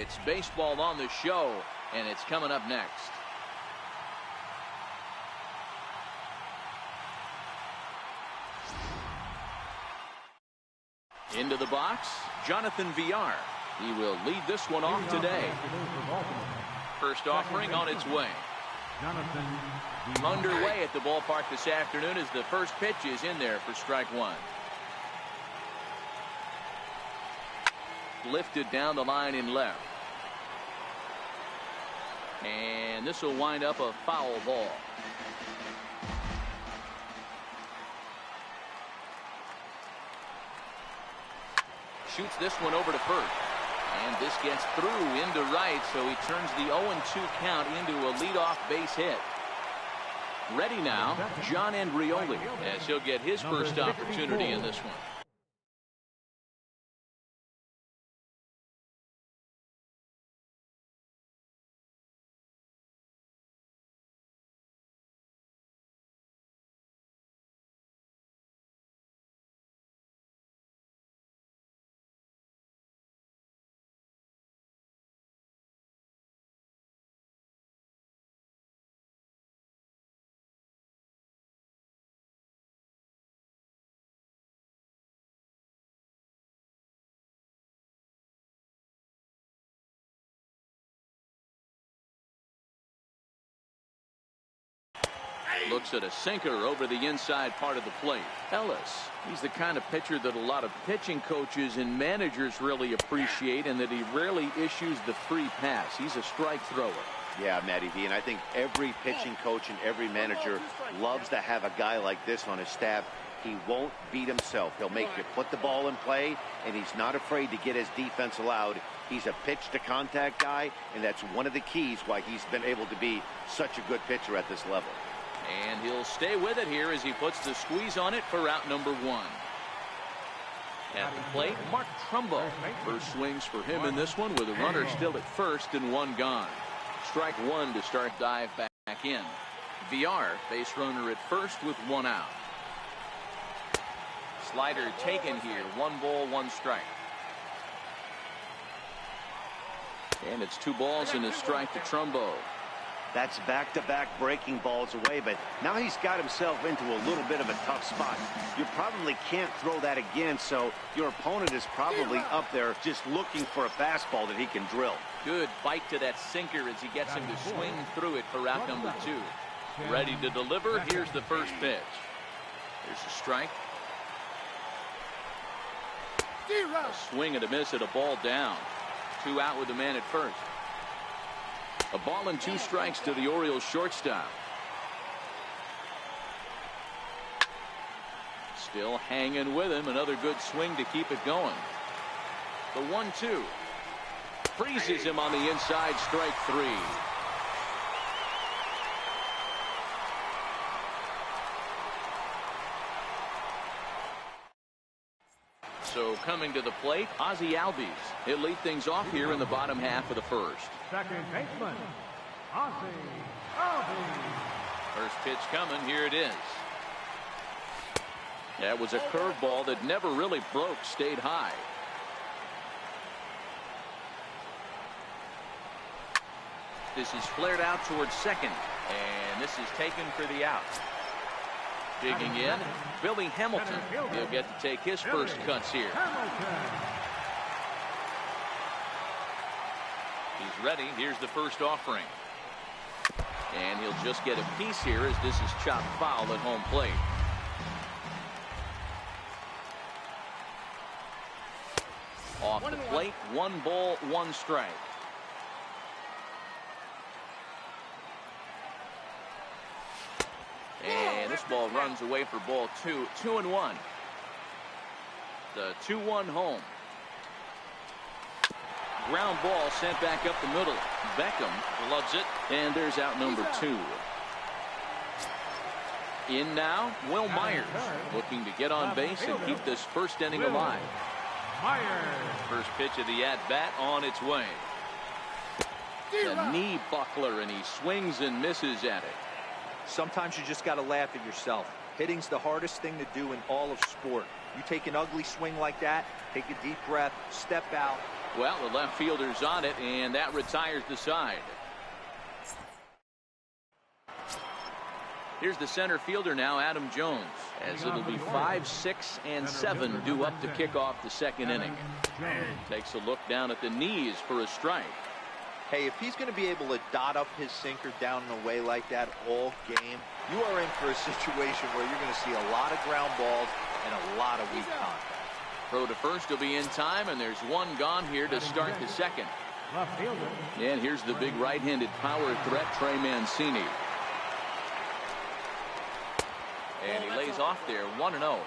It's baseball on the show, and it's coming up next. Into the box, Jonathan Villar. He will lead this one off today. First offering on its way. Underway at the ballpark this afternoon as the first pitch is in there for strike one. Lifted down the line in left. And this will wind up a foul ball. Shoots this one over to first. And this gets through into right, so he turns the 0-2 count into a leadoff base hit. Ready now, John Andrioli, as he'll get his first opportunity in this one. Looks at a sinker over the inside part of the plate. Ellis, he's the kind of pitcher that a lot of pitching coaches and managers really appreciate, and that he rarely issues the free pass. He's a strike thrower. Yeah, Matty V, and I think every pitching coach and every manager loves to have a guy like this on his staff. He won't beat himself. He'll make you put the ball in play, and he's not afraid to get his defense allowed. He's a pitch-to-contact guy, and that's one of the keys why he's been able to be such a good pitcher at this level. And he'll stay with it here as he puts the squeeze on it for out number one. At the plate, Mark Trumbo. First swings for him in this one with a runner still at first and one gone. Strike one to start dive back in. Villar, base runner at first with one out. Slider taken here. 1 ball, 1 strike. And it's 2 balls and a strike to Trumbo. That's back-to-back breaking balls away, but now he's got himself into a little bit of a tough spot. You probably can't throw that again, so your opponent is probably up there just looking for a fastball that he can drill. Good bite to that sinker as he gets him to swing through it for out number 2. Ready to deliver. Here's the first pitch. There's a strike. A swing and a miss at a ball down. 2 out with the man at first. A ball and 2 strikes to the Orioles shortstop. Still hanging with him. Another good swing to keep it going. The 1-2. Freezes him on the inside. Strike 3. So coming to the plate, Ozzie Albies. He'll lead things off here in the bottom half of the first. Second baseman, Ozzie Albies. First pitch coming. Here it is. That was a curveball that never really broke, stayed high. This is flared out towards second, and this is taken for the out. Digging in, Billy Hamilton. He'll get to take his first cuts here. He's ready. Here's the first offering. And he'll just get a piece here as this is chopped foul at home plate. Off the plate, 1 ball, 1 strike. And this ball runs away for ball 2. 2-1. The 2-1 home. Ground ball sent back up the middle. Beckham loves it, and there's out number 2. In now, Will Myers, looking to get on base and keep this first inning alive. First pitch of the at-bat on its way. The knee buckler, and he swings and misses at it. Sometimes you just got to laugh at yourself. Hitting's the hardest thing to do in all of sport. You take an ugly swing like that, take a deep breath, step out, Well, the left fielder's on it, and that retires the side. Here's the center fielder now, Adam Jones, as it'll be 5, 6, and 7 due up to kick off the second inning. Takes a look down at the knees for a strike. Hey, if he's going to be able to dot up his sinker down and away like that all game, you are in for a situation where you're going to see a lot of ground balls and a lot of weak contact. Throw to first will be in time, and there's one gone here to start the second. And here's the big right-handed power threat, Trey Mancini. And he lays off there, 1-0.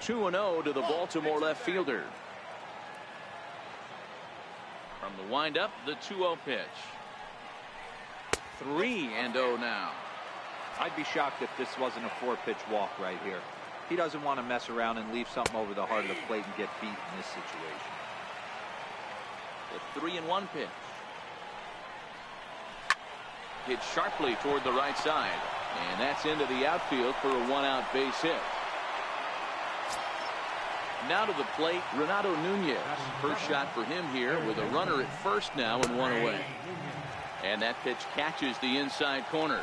Two and 0 to the Baltimore left fielder. From the windup, the 2-0 pitch. 3-0 now. I'd be shocked if this wasn't a 4-pitch walk right here. He doesn't want to mess around and leave something over the heart of the plate and get beat in this situation. The 3-1 pitch. Hit sharply toward the right side, and that's into the outfield for a 1-out base hit. Now to the plate, Renato Nunez. First shot for him here with a runner at first now and one away. And that pitch catches the inside corner.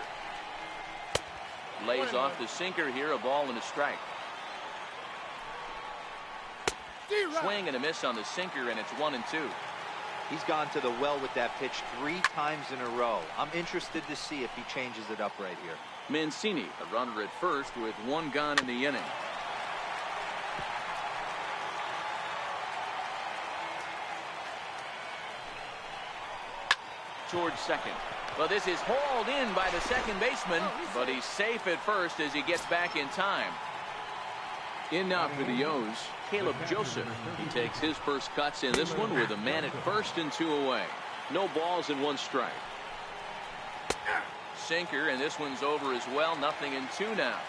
Lays off the sinker here, a ball and a strike. Swing and a miss on the sinker, and it's 1-2. He's gone to the well with that pitch 3 times in a row. I'm interested to see if he changes it up right here. Mancini, a runner at first with one gone in the inning. Towards second. Well, this is hauled in by the second baseman, but he's safe at first as he gets back in time. In now for the O's, Caleb Joseph. He takes his first cuts in this one with a man at first and 2 away. No balls and 1 strike. Sinker, and this one's over as well. 0-2 now.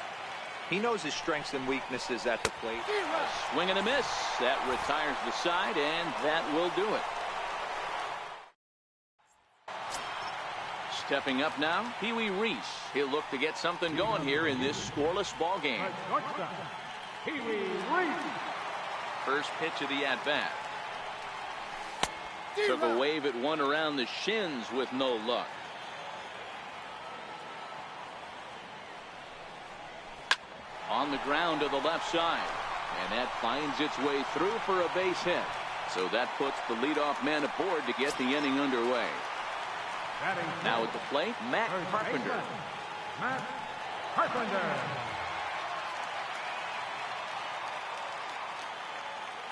He knows his strengths and weaknesses at the plate. A swing and a miss. That retires the side, and that will do it. Stepping up now, Pee Wee Reese. He'll look to get something going here in this scoreless ball game. First pitch of the at-bat. Took a wave at one around the shins with no luck. On the ground to the left side. And that finds its way through for a base hit. So that puts the leadoff man aboard to get the inning underway. Now at the plate, Matt Carpenter. Matt Carpenter.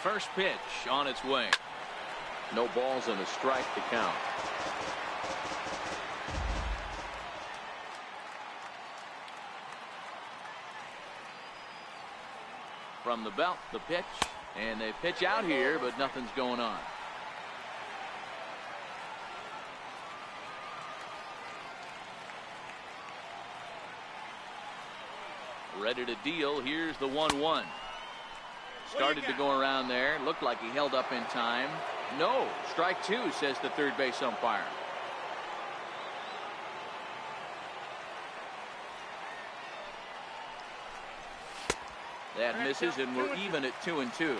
First pitch on its way. No balls and a strike to count. From the belt, the pitch, and they pitch out here, but nothing's going on. Ready to deal. Here's the 1-1. Started to go around there. Looked like he held up in time. No. Strike 2, says the third base umpire. That misses, and we're even at 2-2.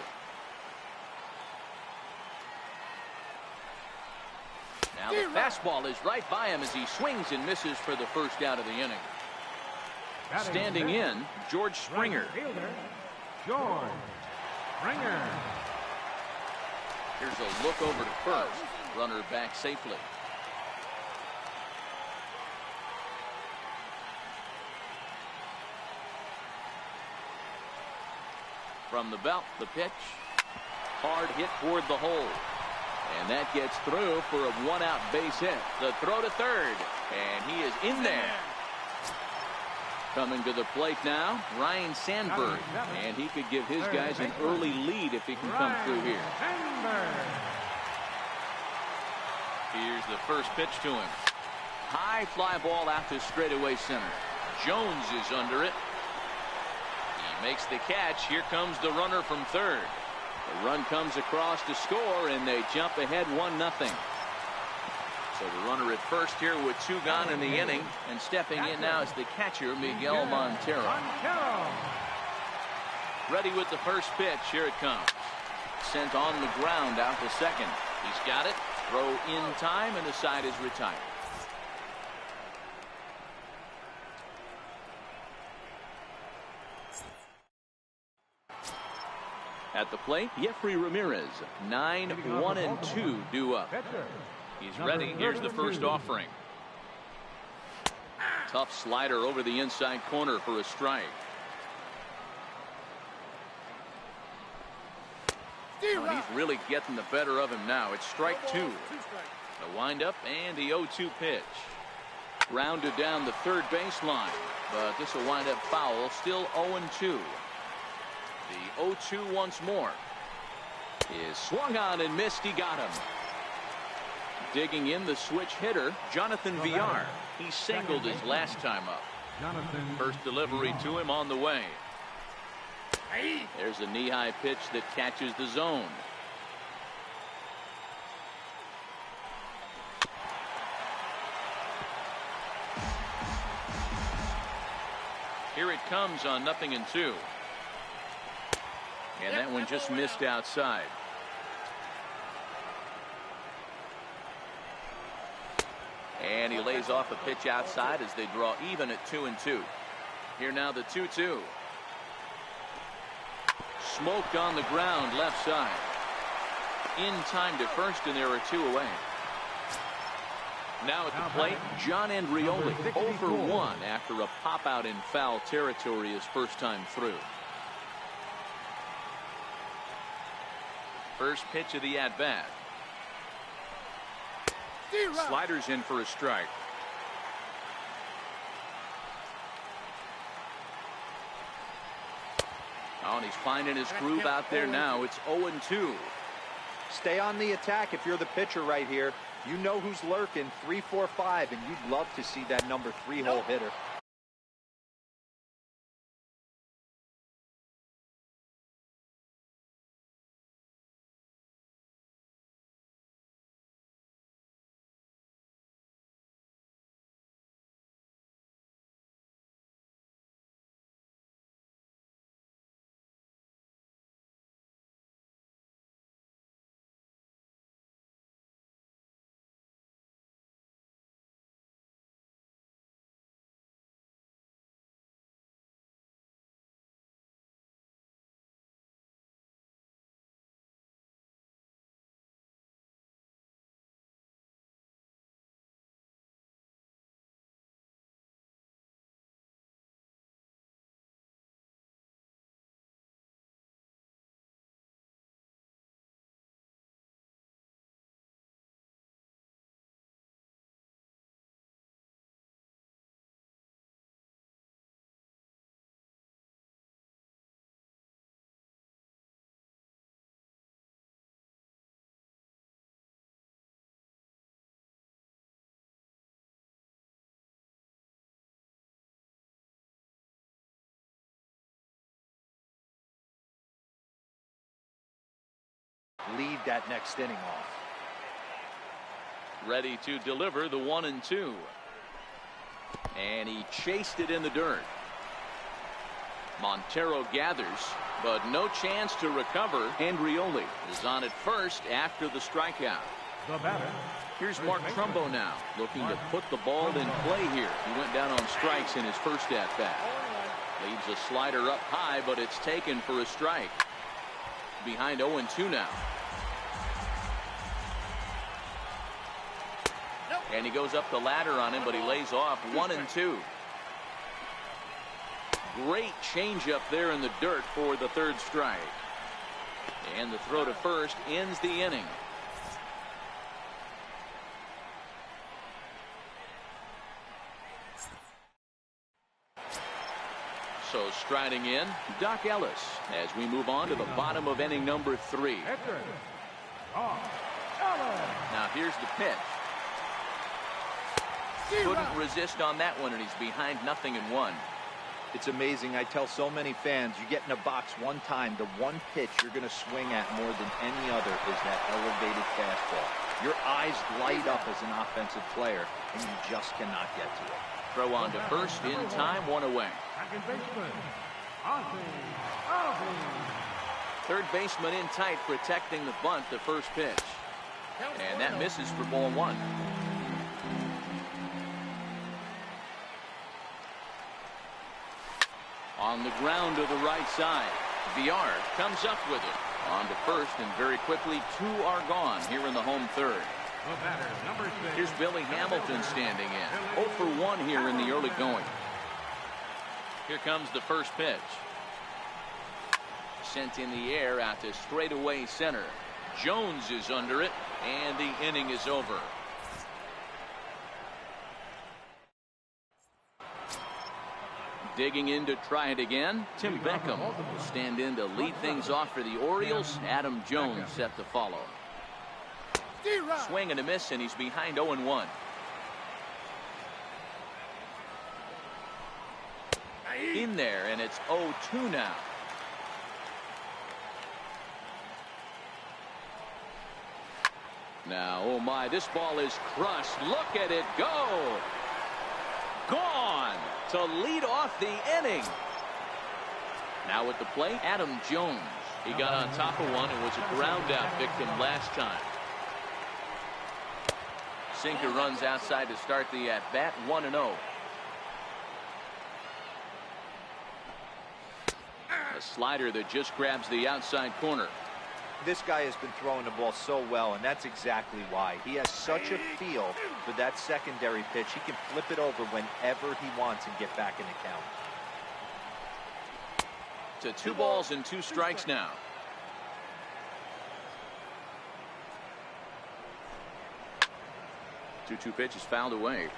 Now the fastball is right by him as he swings and misses for the first out of the inning. Standing in, George Springer. George Springer. Here's a look over to first. Runner back safely. From the belt, the pitch. Hard hit toward the hole. And that gets through for a 1-out base hit. The throw to third. And he is in there. Coming to the plate now, Ryan Sandberg. And he could give his guys an early lead if he can come through here. Here's the first pitch to him. High fly ball out to straightaway center. Jones is under it. He makes the catch. Here comes the runner from third. The run comes across to score, and they jump ahead 1-0. So the runner at first here with 2 gone in the inning, and stepping in now is the catcher, Miguel Montero. Ready with the first pitch. Here it comes. Sent on the ground out to second. He's got it. Throw in time, and the side is retired. At the plate, Jeffrey Ramirez. 9-1-2 due up. He's ready. Here's the first offering. Tough slider over the inside corner for a strike. Oh, he's really getting the better of him now. It's strike two. The windup and the 0-2 pitch. Rounded down the third baseline, but this will wind up foul. Still 0-2. The 0-2 once more. Is swung on and missed. He got him. Digging in the switch hitter, Jonathan Villar. He singled his last time up. First delivery to him on the way. There's a knee-high pitch that catches the zone. Here it comes on 0-2. And that one just missed outside. And he lays off a pitch outside as they draw even at 2-2. Here now the 2-2. Smoked on the ground left side. In time to first, and there are two away. Now at the plate, John Andrioli. 0 for 1 after a pop out in foul territory his first time through. First pitch of the at-bat. Sliders in for a strike. Oh, and he's finding his groove out there now. It's 0-2. Stay on the attack if you're the pitcher right here. You know who's lurking. 3, 4, 5, and you'd love to see that number 3 hole hitter. Lead that next inning off. Ready to deliver the 1-2. And he chased it in the dirt. Montero gathers, but no chance to recover. Andrioli is on at first after the strikeout. Here's Mark Trumbo now, looking to put the ball in play here. He went down on strikes in his first at-bat. Leaves a slider up high, but it's taken for a strike. Behind 0-2 now. And he goes up the ladder on him, but he lays off 1-2. Great changeup there in the dirt for the third strike. And the throw to first ends the inning. So striding in, Doc Ellis as we move on to the bottom of inning number 3. Now here's the pitch. Couldn't resist on that one, and he's behind 0-1. It's amazing. I tell so many fans, you get in a box one time, the one pitch you're going to swing at more than any other is that elevated fastball. Your eyes light up as an offensive player, and you just cannot get to it. Throw on to first in time, 1 away. Third baseman in tight, protecting the bunt, the first pitch. And that misses for ball one. On the ground to the right side. Villar comes up with it. On to first, and very quickly, two are gone here in the home third. Here's Billy Hamilton standing in. 0 for 1 here in the early going. Here comes the first pitch. Sent in the air out to straightaway center. Jones is under it, and the inning is over. Digging in to try it again, Tim Beckham will stand in to lead things off for the Orioles. Adam Jones set to follow. Swing and a miss, and he's behind 0-1. In there, and it's 0-2 now. Now, oh my, this ball is crushed. Look at it go. Gone to lead off the inning. Now at the plate, Adam Jones. He got on top of one and was a ground out victim last time. Sinker runs outside to start the at bat. 1-0. A slider that just grabs the outside corner. This guy has been throwing the ball so well, and that's exactly why. He has such a feel for that secondary pitch. He can flip it over whenever he wants and get back in the count. To 2 balls and 2 strikes now. The 2-2 pitch is fouled away.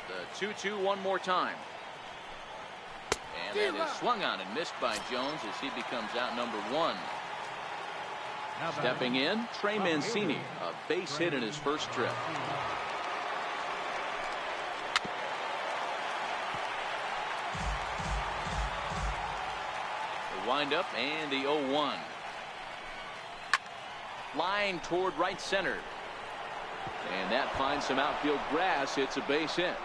The 2-2 one more time. And that is swung on and missed by Jones as he becomes out number 1. Stepping in, Trey Mancini, a base hit in his first trip. The windup and the 0-1. Line toward right center. And that finds some outfield grass. It's a base hit.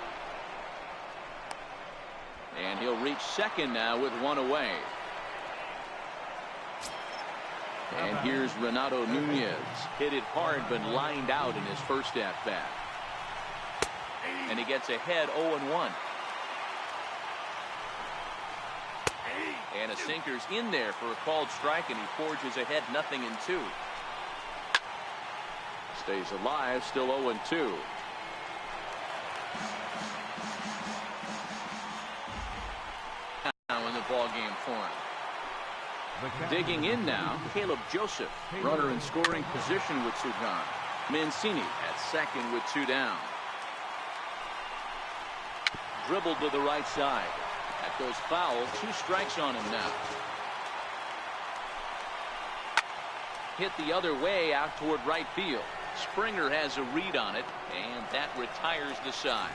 And he'll reach second now with 1 away. And here's Renato Nunez. Hit it hard but lined out in his first at bat. And he gets ahead 0-1. And a sinker's in there for a called strike, and he forges ahead 0-2. Stays alive, still 0-2. Now in the ball game form. Digging in now, Caleb Joseph, runner in scoring position with 2 gone. Mancini at second with 2 down. Dribbled to the right side. That goes foul. 2 strikes on him now. Hit the other way out toward right field. Springer has a read on it, and that retires the side.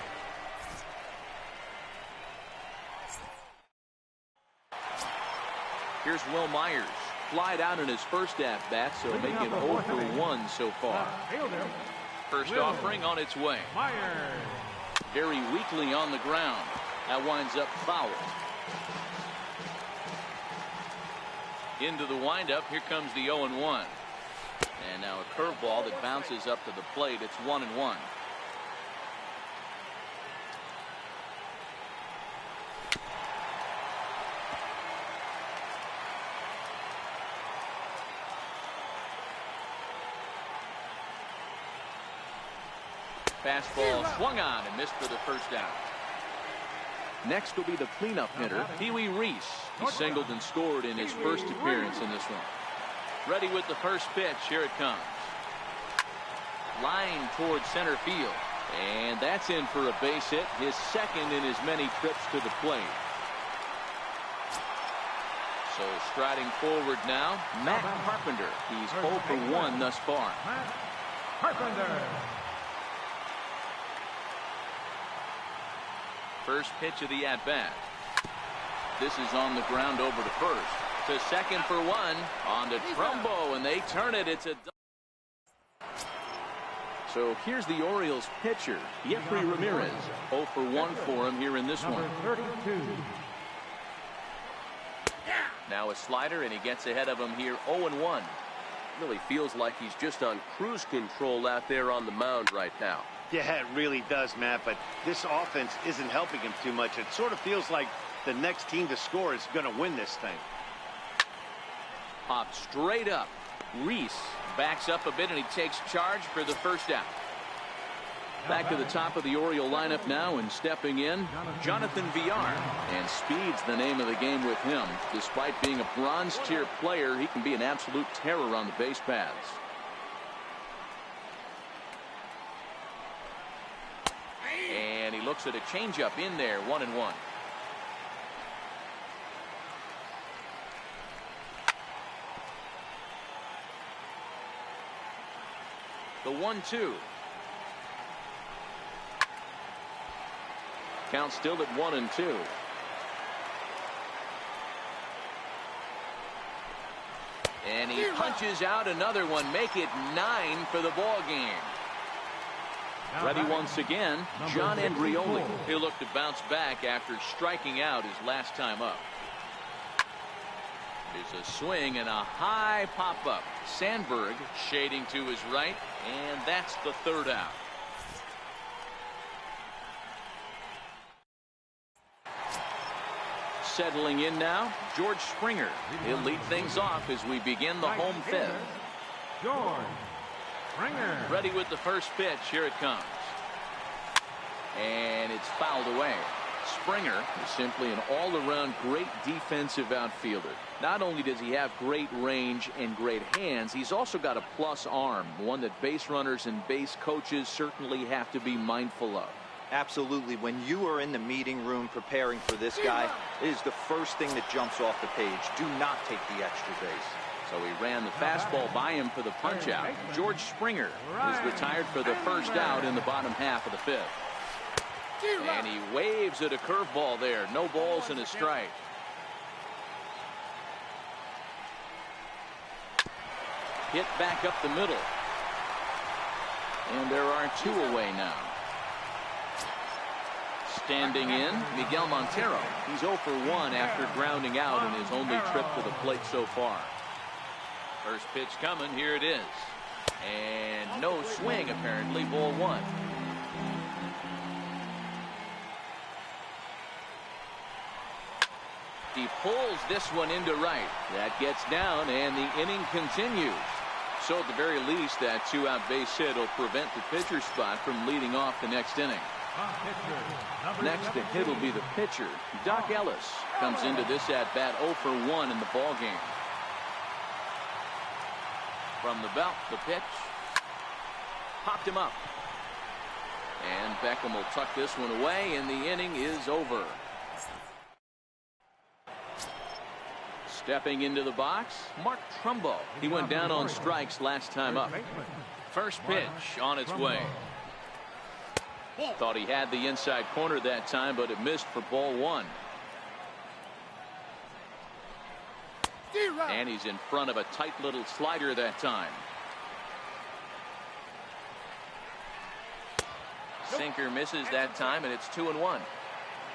Here's Will Myers. Flied out in his first at-bat, so making 0 for 1 so far. First offering on its way. Very weakly on the ground. That winds up foul. Into the windup. Here comes the 0-1. And now a curveball that bounces up to the plate. It's 1-1. Fastball swung on and missed for the first out. Next will be the cleanup hitter, Pee Wee Reese. He singled and scored in his first appearance in this one. Ready with the first pitch. Here it comes. Line towards center field. And that's in for a base hit. His second in as many trips to the plate. So striding forward now, Matt Carpenter. He's 0 for 1 thus far. Carpenter. First pitch of the at-bat. This is on the ground over to first. To second for 1. On to Trumbo, and they turn it. It's a So here's the Orioles pitcher, Jeffrey Ramirez. 0 for 1 for him here in this one. 32. Now a slider, and he gets ahead of him here 0-1. Really feels like he's just on cruise control out there on the mound right now. Yeah, it really does, Matt, but this offense isn't helping him too much. It sort of feels like the next team to score is going to win this thing. Pop straight up. Reese backs up a bit, and he takes charge for the first out. Back to the top of the Oriole lineup now, and stepping in, Jonathan Villar. And speed's the name of the game with him. Despite being a bronze tier player, he can be an absolute terror on the base paths. And he looks at a changeup in there, 1-1. The 1-2. Count still at 1-2. And he punches out another one. Make it 9 for the ball game. Ready once again, John Andrioli. He'll look to bounce back after striking out his last time up. There's a swing and a high pop-up. Sandberg shading to his right, and that's the third out. Settling in now, George Springer. He'll lead things off as we begin the home fifth. George Springer. Ready with the first pitch. Here it comes. And it's fouled away. Springer is simply an all-around great defensive outfielder. Not only does he have great range and great hands, he's also got a plus arm, one that base runners and base coaches certainly have to be mindful of. Absolutely. When you are in the meeting room preparing for this guy, it is the first thing that jumps off the page. Do not take the extra base. So he ran the fastball by him for the punch out. George Springer is retired for the first out in the bottom half of the fifth. And he waves at a curveball there. No balls and a strike. Hit back up the middle. And there are two away now. Standing in, Miguel Montero. He's 0 for 1 after grounding out in his only trip to the plate so far. First pitch coming. Here it is. And no swing, apparently. Ball 1. He pulls this one into right. That gets down, and the inning continues. So at the very least, that two-out base hit will prevent the pitcher spot from leading off the next inning. Next to hit will be the pitcher. Doc Ellis comes into this at-bat 0 for 1 in the ball game. From the belt, the pitch. Popped him up. And Beckham will tuck this one away, and the inning is over. Stepping into the box, Mark Trumbo. He went down on strikes last time up. First pitch on its way. Thought he had the inside corner that time, but it missed for ball 1. And he's in front of a tight little slider that time. Sinker misses that time, and it's 2-1.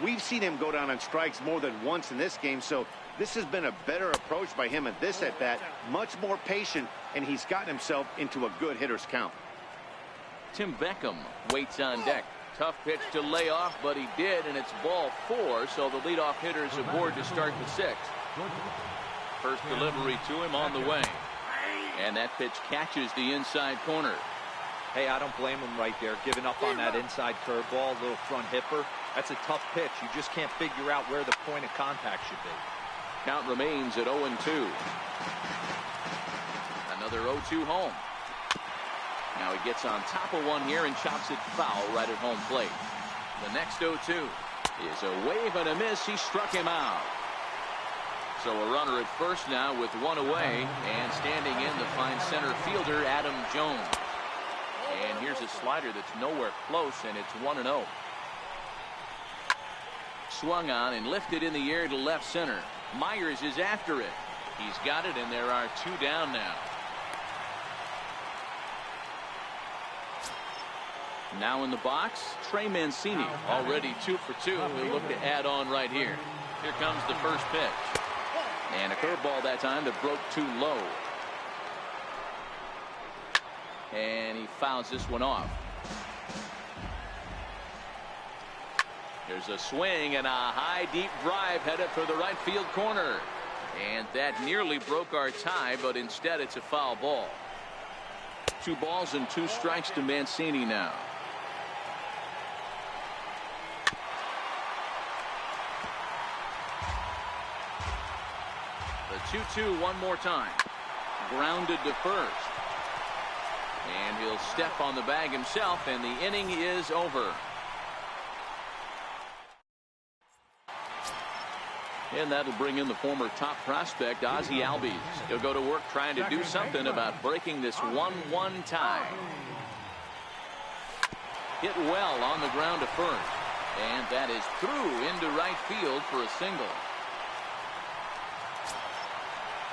We've seen him go down on strikes more than once in this game, so this has been a better approach by him at this at-bat. Much more patient, and he's gotten himself into a good hitter's count. Tim Beckham waits on deck. Tough pitch to lay off, but he did, and it's ball 4, so the leadoff hitter is aboard to start the 6th. First delivery to him on the way. And that pitch catches the inside corner. Hey, I don't blame him right there, giving up on that inside curveball, little front hipper. That's a tough pitch. You just can't figure out where the point of contact should be. Count remains at 0-2. Another 0-2 home. Now he gets on top of one here and chops it foul right at home plate. The next 0-2 is a wave and a miss. He struck him out. So a runner at first now with one away, and standing in the fine center fielder Adam Jones. And here's a slider that's nowhere close, and it's 1-0. Swung on and lifted in the air to left center. Myers is after it. He's got it, and there are 2 down now. Now in the box, Trey Mancini, already 2 for 2. He'll look to add on right here. Here comes the first pitch. And a curveball that time that broke too low. And he fouls this one off. There's a swing and a high deep drive headed for the right field corner. And that nearly broke our tie, but instead it's a foul ball. 2 balls and 2 strikes to Mancini now. The 2-2 one more time. Grounded to first. And he'll step on the bag himself, and the inning is over. And that'll bring in the former top prospect, Ozzie Albies. He'll go to work trying to do something about breaking this 1-1 tie. Hit well on the ground to first. And that is through into right field for a single.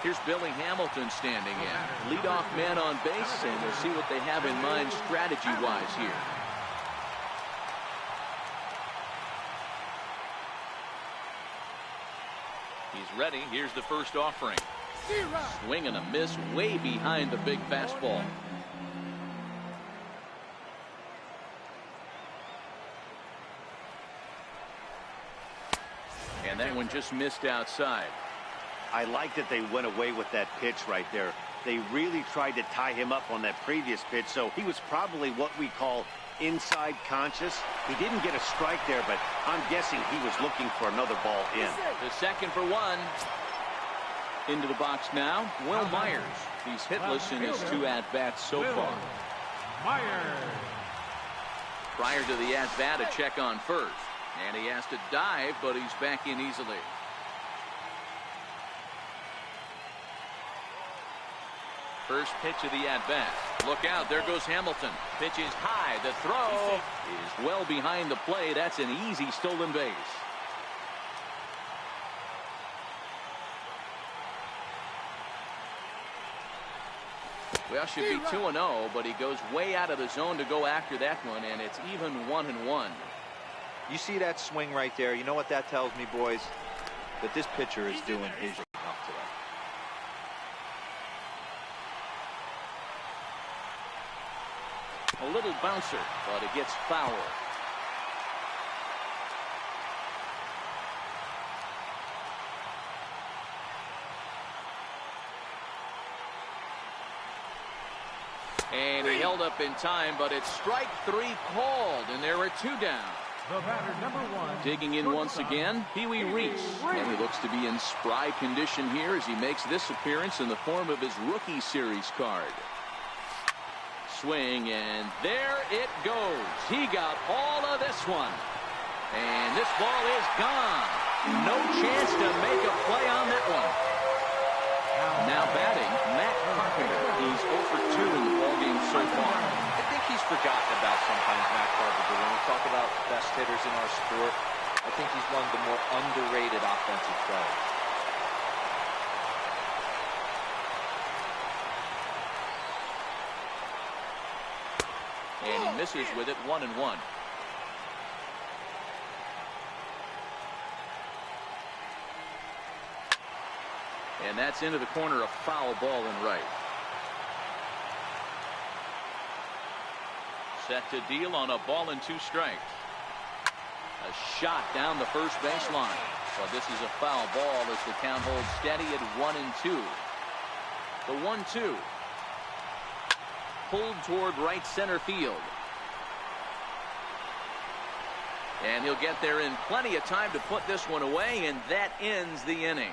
Here's Billy Hamilton standing in. Leadoff man on base, and we'll see what they have in mind strategy-wise here. He's ready. Here's the first offering. Swing and a miss way behind the big fastball. And that one just missed outside. I like that they went away with that pitch right there. They really tried to tie him up on that previous pitch, so he was probably what we call inside conscious. He didn't get a strike there, but I'm guessing he was looking for another ball in. The second for one. Into the box now, Will Myers. He's hitless in his 2 at-bats so far. Myers. Prior to the at-bat, a check on first. And he has to dive, but he's back in easily. First pitch of the at-bat. Look out, there goes Hamilton. Pitch is high. The throw is well behind the play. That's an easy stolen base. Well, should be 2-0, but he goes way out of the zone to go after that one, and it's even 1-1. You see that swing right there? You know what that tells me, boys? That this pitcher is doing his job today. A little bouncer, but it gets foul. And he held up in time, but it's strike 3 called, and there are 2 down. The batter, number 1. Digging in once again, Pee Wee Reese. And he looks to be in spry condition here as he makes this appearance in the form of his rookie series card. Swing, and there it goes. He got all of this one. And this ball is gone. No chance to make a play on that one. Now batting, Matt Carpenter. He's 0 for 2 in the ballgame so far. I think he's forgotten about sometimes, Matt Carpenter. When we talk about best hitters in our sport, I think he's one of the more underrated offensive players. And he misses with it, 1-1. And that's into the corner, a foul ball and right. Set to deal on a ball and 2 strikes. A shot down the first baseline. But this is a foul ball as the count holds steady at 1-2. The 1-2. Pulled toward right center field. And he'll get there in plenty of time to put this one away, and that ends the inning.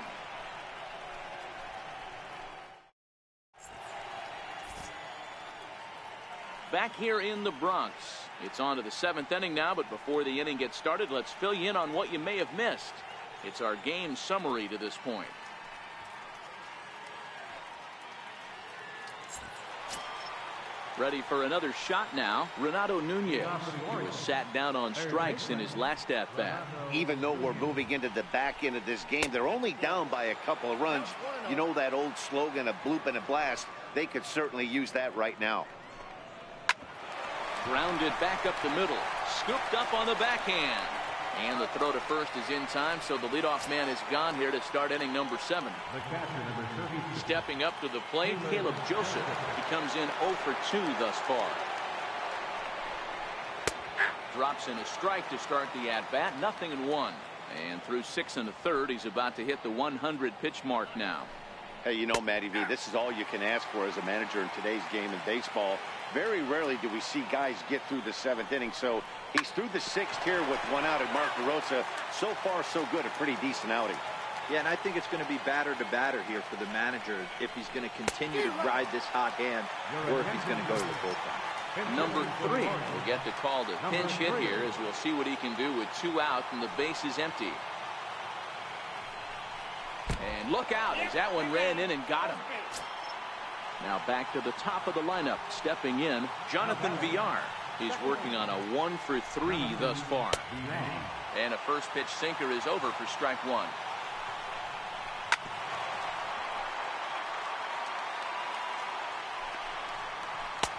Back here in the Bronx. It's on to the 7th inning now, but before the inning gets started, let's fill you in on what you may have missed. It's our game summary to this point. Ready for another shot now. Renato Nunez. He was sat down on strikes in his last at-bat. Even though we're moving into the back end of this game, they're only down by a couple of runs. You know that old slogan, a bloop and a blast. They could certainly use that right now. Grounded back up the middle. Scooped up on the backhand. And the throw to first is in time, so the leadoff man is gone here to start inning number 7. The catcher, number 32. Stepping up to the plate, Caleb Joseph. He comes in 0 for 2 thus far. Drops in a strike to start the at-bat. 0-1. And through 6 1/3, he's about to hit the 100 pitch mark now. Hey, you know, Matty V, this is all you can ask for as a manager in today's game in baseball. Very rarely do we see guys get through the 7th inning. So he's through the 6th here with 1 out at Mark DeRosa. So far, so good. A pretty decent outing. Yeah, and I think it's going to be batter to batter here for the manager if he's going to continue to ride this hot hand or if he's going to go to the bullpen. Number 3 will get the call to pinch hit here, as we'll see what he can do with 2 out and the base is empty. And look out as that one ran in and got him. Now back to the top of the lineup. Stepping in, Jonathan Villar. He's working on a 1 for 3 thus far. And a first pitch sinker is over for strike 1.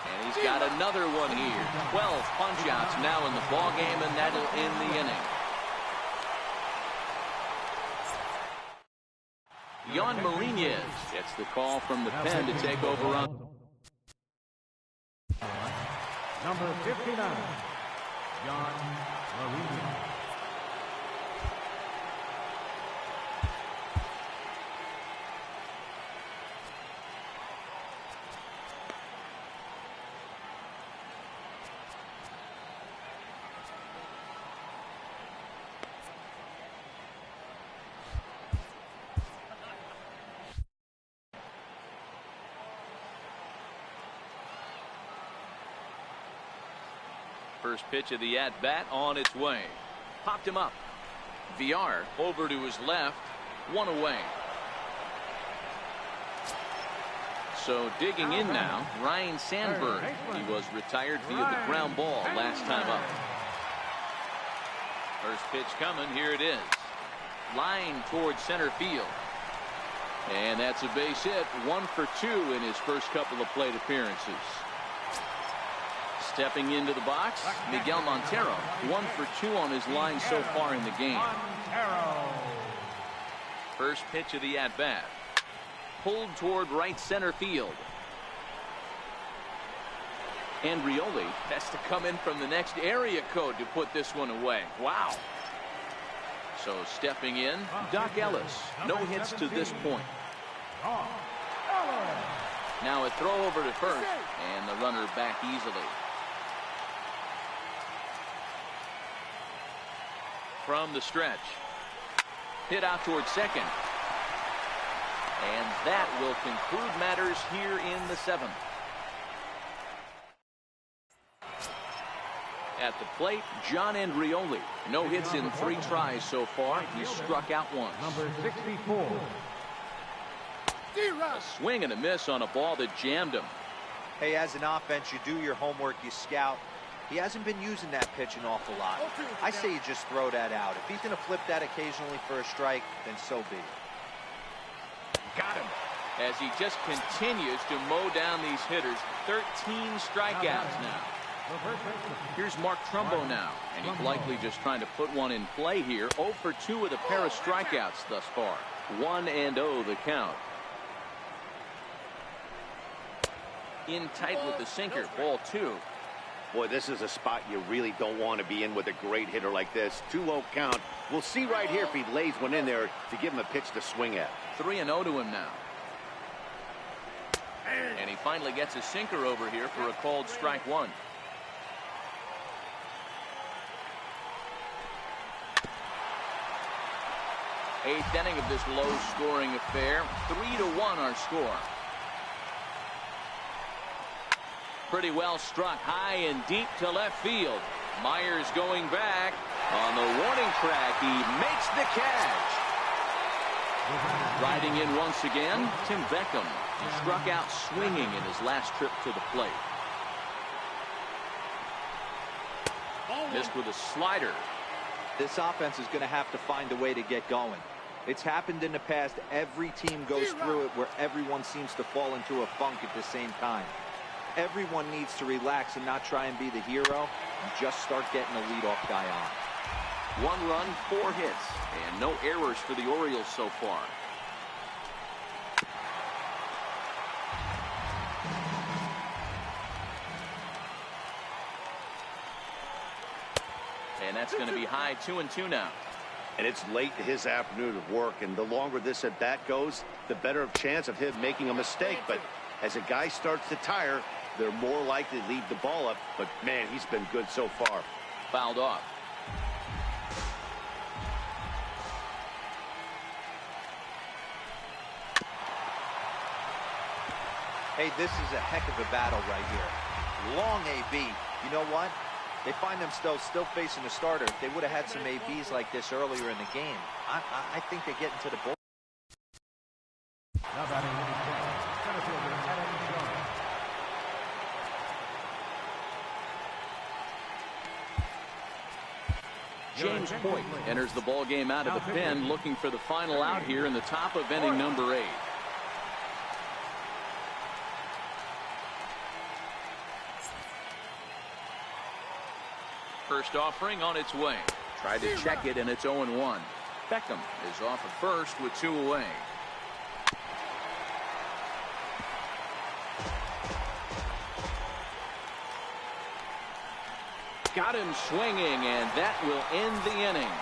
And he's got another one here. 12 punch outs now in the ball game, and that'll end the inning. Yon Marinez gets the call from the pen to take over on. Number 59, Yon Marinez. First pitch of the at-bat on its way. Popped him up. Villar over to his left. 1 away. So digging in now, Ryan Sandberg. He was retired via the ground ball last time up. First pitch coming. Here it is. Line towards center field. And that's a base hit. 1 for 2 in his first couple of plate appearances. Stepping into the box, Miguel Montero. 1 for 2 on his line so far in the game. First pitch of the at-bat. Pulled toward right center field. And Rioli has to come in from the next area code to put this one away. Wow. So stepping in, Doc Ellis. No hits to this point. Now a throw over to first, and the runner back easily. From the stretch. Hit out towards second. And that will conclude matters here in the 7th. At the plate, John Andrioli. No hits in 3 tries so far. He struck out once. Number 64. A swing and a miss on a ball that jammed him. Hey, as an offense, you do your homework, you scout. He hasn't been using that pitch an awful lot. I say you just throw that out. If he's going to flip that occasionally for a strike, then so be it. Got him. As he just continues to mow down these hitters. 13 strikeouts now. Here's Mark Trumbo now. And he's likely just trying to put one in play here. 0 for 2 with a pair of strikeouts thus far. 1-0 the count. In tight with the sinker. Ball 2. Boy, this is a spot you really don't want to be in with a great hitter like this. 2-0 count. We'll see right here if he lays one in there to give him a pitch to swing at. 3-0 to him now. And he finally gets a sinker over here for a called strike 1. Eighth inning of this low-scoring affair. 3-1 our score. Pretty well struck high and deep to left field. Myers going back on the warning track. He makes the catch. Riding in once again, Tim Beckham. He struck out swinging in his last trip to the plate. Missed with a slider. This offense is going to have to find a way to get going. It's happened in the past. Every team goes through it where everyone seems to fall into a funk at the same time. Everyone needs to relax and not try and be the hero and just start getting the leadoff guy on. 1 run, 4 hits, and no errors for the Orioles so far. And that's going to be high 2-2 now. And it's late in his afternoon of work, and the longer this at bat goes, the better of chance of him making a mistake. But as a guy starts to tire, they're more likely to leave the ball up. But man, he's been good so far. Fouled off. Hey, this is a heck of a battle right here. Long AB. You know what? They find themselves still facing the starter. If they would have had some ABs like this earlier in the game, I think they get into the bull. Now batting in the center fielder, Adam Jones. James Hoyt enters the ball game out of the pen, looking for the final out here in the top of inning number 8. First offering on its way. Tried to check it, and it's 0-1. Beckham is off at first with 2 away. Got him swinging, and that will end the inning.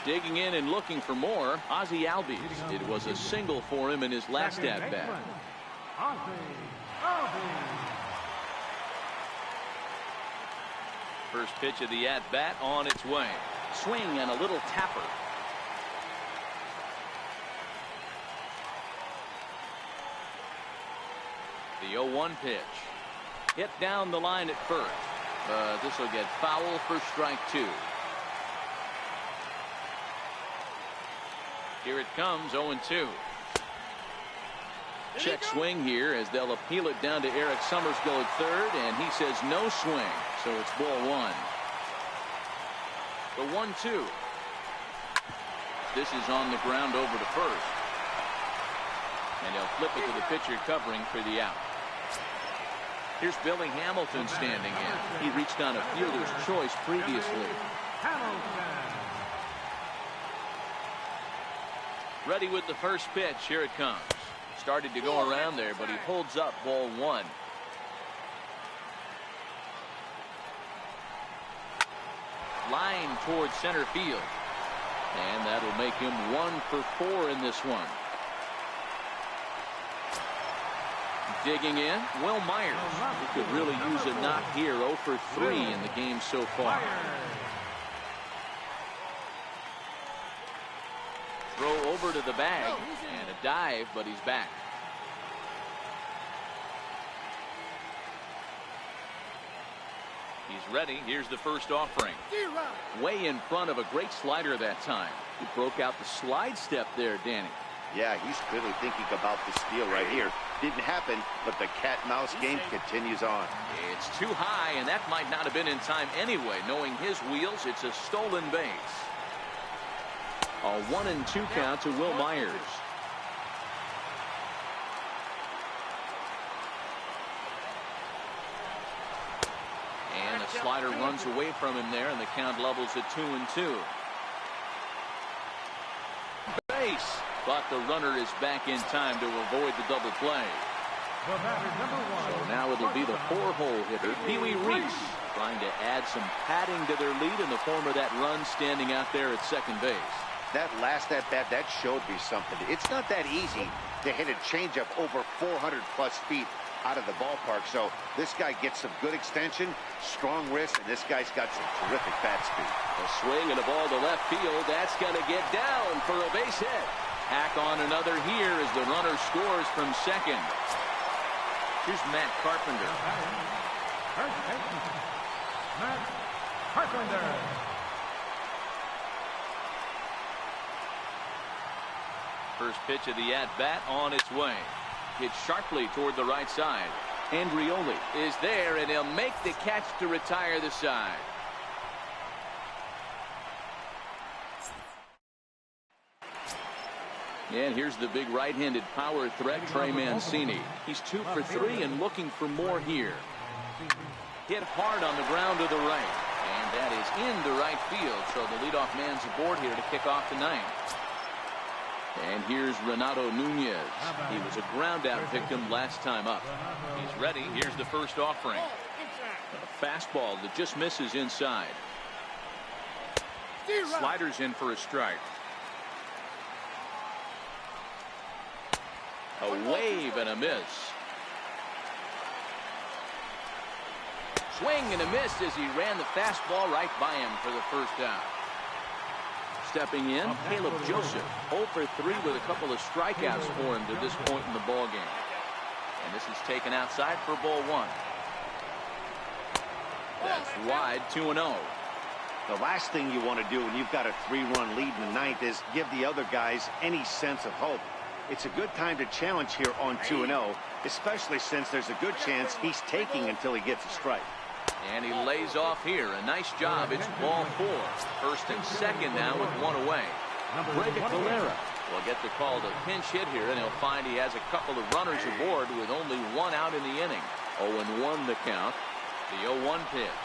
Digging in and looking for more, Ozzie Albies. It was a single for him in his last at-bat. First pitch of the at-bat on its way. Swing and a little tapper. The 0-1 pitch. Hit down the line at first. This will get foul for strike 2. Here it comes, 0-2. Check swing here as they'll appeal it down to Eric Summersgill at third, and he says no swing, so it's ball 1. The 1-2. This is on the ground over to first. And he'll flip it to the pitcher covering for the out. Here's Billy Hamilton standing in. He reached on a fielder's choice previously. Ready with the first pitch. Here it comes. Started to go around there, but he holds up ball 1. Line towards center field. And that'll make him 1 for 4 in this one. Digging in, Will Myers. He could really use a knock here. 0 for 3 in the game so far. Throw over to the bag and a dive, but he's back. He's ready. Here's the first offering. Way in front of a great slider that time. He broke out the slide step there, Danny. Yeah, he's clearly thinking about the steal right here. Didn't happen, but the cat-mouse game continues on. It's too high, and that might not have been in time anyway. Knowing his wheels, it's a stolen base. A 1-2 count to Will Myers. And a slider runs away from him there, and the count levels at 2-2. Base, but the runner is back in time to avoid the double play. So now it'll be the 4-hole hitter, Pee Wee Reese, trying to add some padding to their lead in the form of that run standing out there at second base. That last at-bat, that showed me something. It's not that easy to hit a changeup over 400-plus feet out of the ballpark. So this guy gets some good extension, strong wrist, and this guy's got some terrific bat speed. A swing and a ball to left field. That's going to get down for a base hit. Hack on another here as the runner scores from second. Here's Matt Carpenter. Matt Carpenter. First pitch of the at-bat on its way. Hit sharply toward the right side. Andrioli is there, and he'll make the catch to retire the side. And here's the big right-handed power threat, Trey Mancini. He's 2 for 3 and looking for more here. Hit hard on the ground to the right. And that is into right field. So the leadoff man's aboard here to kick off the ninth. And here's Renato Nunez. He was a ground out victim last time up. He's ready. Here's the first offering. A fastball that just misses inside. Sliders in for a strike. A wave and a miss. Swing and a miss as he ran the fastball right by him for the first out. Stepping in, Caleb Joseph, 0 for 3 with a couple of strikeouts for him to this point in the ballgame. And this is taken outside for ball 1. That's wide, 2-0. The last thing you want to do when you've got a 3-run lead in the ninth is give the other guys any sense of hope. It's a good time to challenge here on 2-0, especially since there's a good chance he's taking until he gets a strike. And he lays off here. A nice job. It's ball 4. First and second now with 1 away. Brady Valera will get the call to pinch hit here, and he'll find he has a couple of runners aboard with only 1 out in the inning. 0-1 the count. The 0-1 pitch.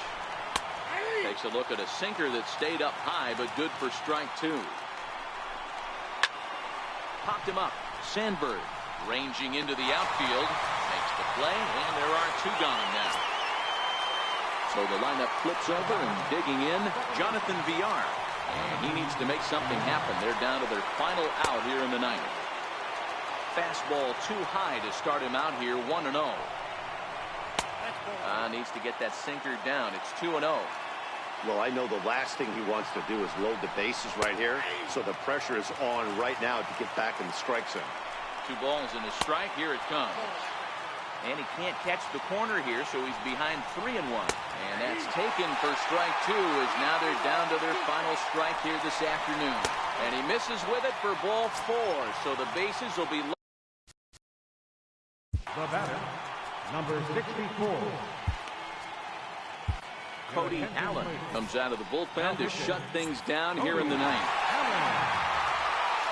Takes a look at a sinker that stayed up high, but good for strike 2. Popped him up. Sandberg ranging into the outfield. Makes the play, and there are 2 gone now. So the lineup flips over and digging in, Jonathan Villar. And he needs to make something happen. They're down to their final out here in the ninth. Fastball too high to start him out here, 1-0. Needs to get that sinker down. It's 2-0. Well, I know the last thing he wants to do is load the bases right here, so the pressure is on right now to get back in the strike zone. 2 balls and a strike. Here it comes. And he can't catch the corner here, so he's behind 3-1. And that's taken for strike 2, as now they're down to their final strike here this afternoon. And he misses with it for ball 4, so the bases will be... The batter, number 64. Cody Allen comes out of the bullpen to shut things down here in the ninth.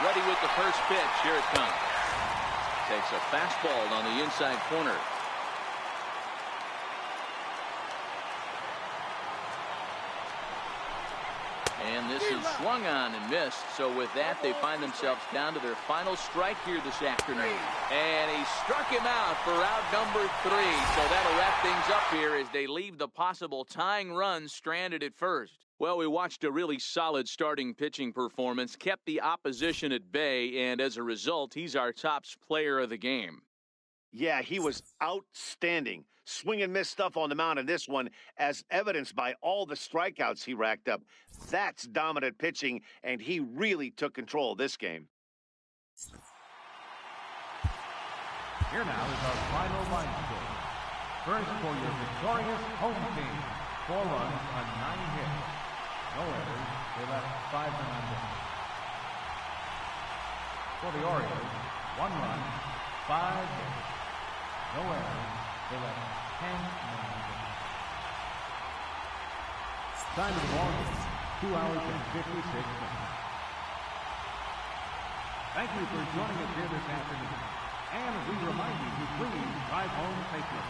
Ready with the first pitch. Here it comes. Takes a fastball on the inside corner. And this is swung on and missed. So with that, they find themselves down to their final strike here this afternoon. And he struck him out for out number 3. So that'll wrap things up here as they leave the possible tying run stranded at first. Well, we watched a really solid starting pitching performance, kept the opposition at bay, and as a result, he's our top player of the game. Yeah, he was outstanding. Swing and miss stuff on the mound in this one, as evidenced by all the strikeouts he racked up. That's dominant pitching, and he really took control of this game. Here now is our final line score. First for your victorious home team. 4 runs on 9 hits. No errors. They left 5 men on base. For the Orioles, 1 run, 5 hits. No errors. They left 10 men on base. Time of the ball game, 2 hours and 56 minutes. Thank you for joining us here this afternoon. And we remind you to please drive home safely.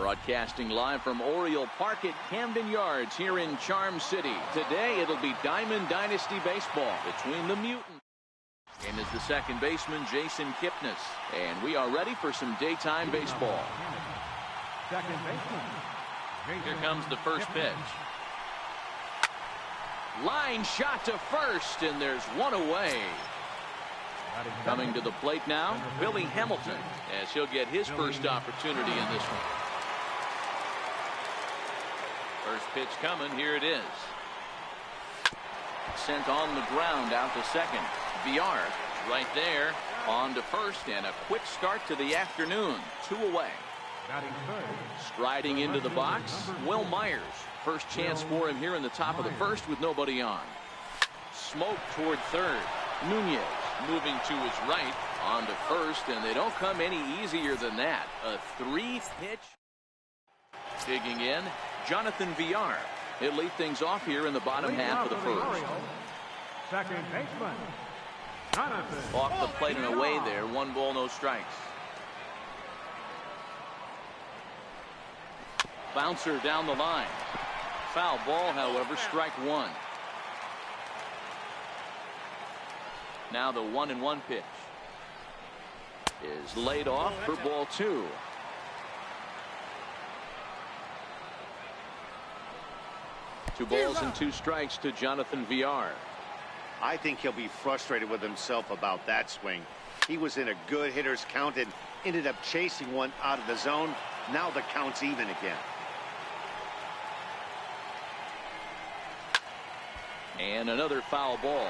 Broadcasting live from Oriole Park at Camden Yards here in Charm City. Today it'll be Diamond Dynasty baseball between the Mutants. And is the second baseman Jason Kipnis. And we are ready for some daytime baseball. Second baseman. Here comes the first pitch. Line shot to first, and there's one away. Coming to the plate now, Billy Hamilton, as he'll get his first opportunity in this one. First pitch coming, here it is. Sent on the ground out to second. Villar right there on to first, and a quick start to the afternoon. 2 away. Striding into the box, Will Myers. First chance for him here in the top of the first with nobody on. Smoke toward third. Nunez moving to his right on to first, and they don't come any easier than that. A 3-pitch. Digging in, Jonathan Villar. He'll lead things off here in the bottom half of the first. Second baseman, Jonathan. Off the plate and away there. 1 ball, no strikes. Bouncer down the line. Foul ball, however, strike 1. Now the 1-1 pitch is laid off for ball 2. Two balls and 2 strikes to Jonathan Villar. I think he'll be frustrated with himself about that swing. He was in a good hitter's count and ended up chasing one out of the zone. Now the count's even again. And another foul ball.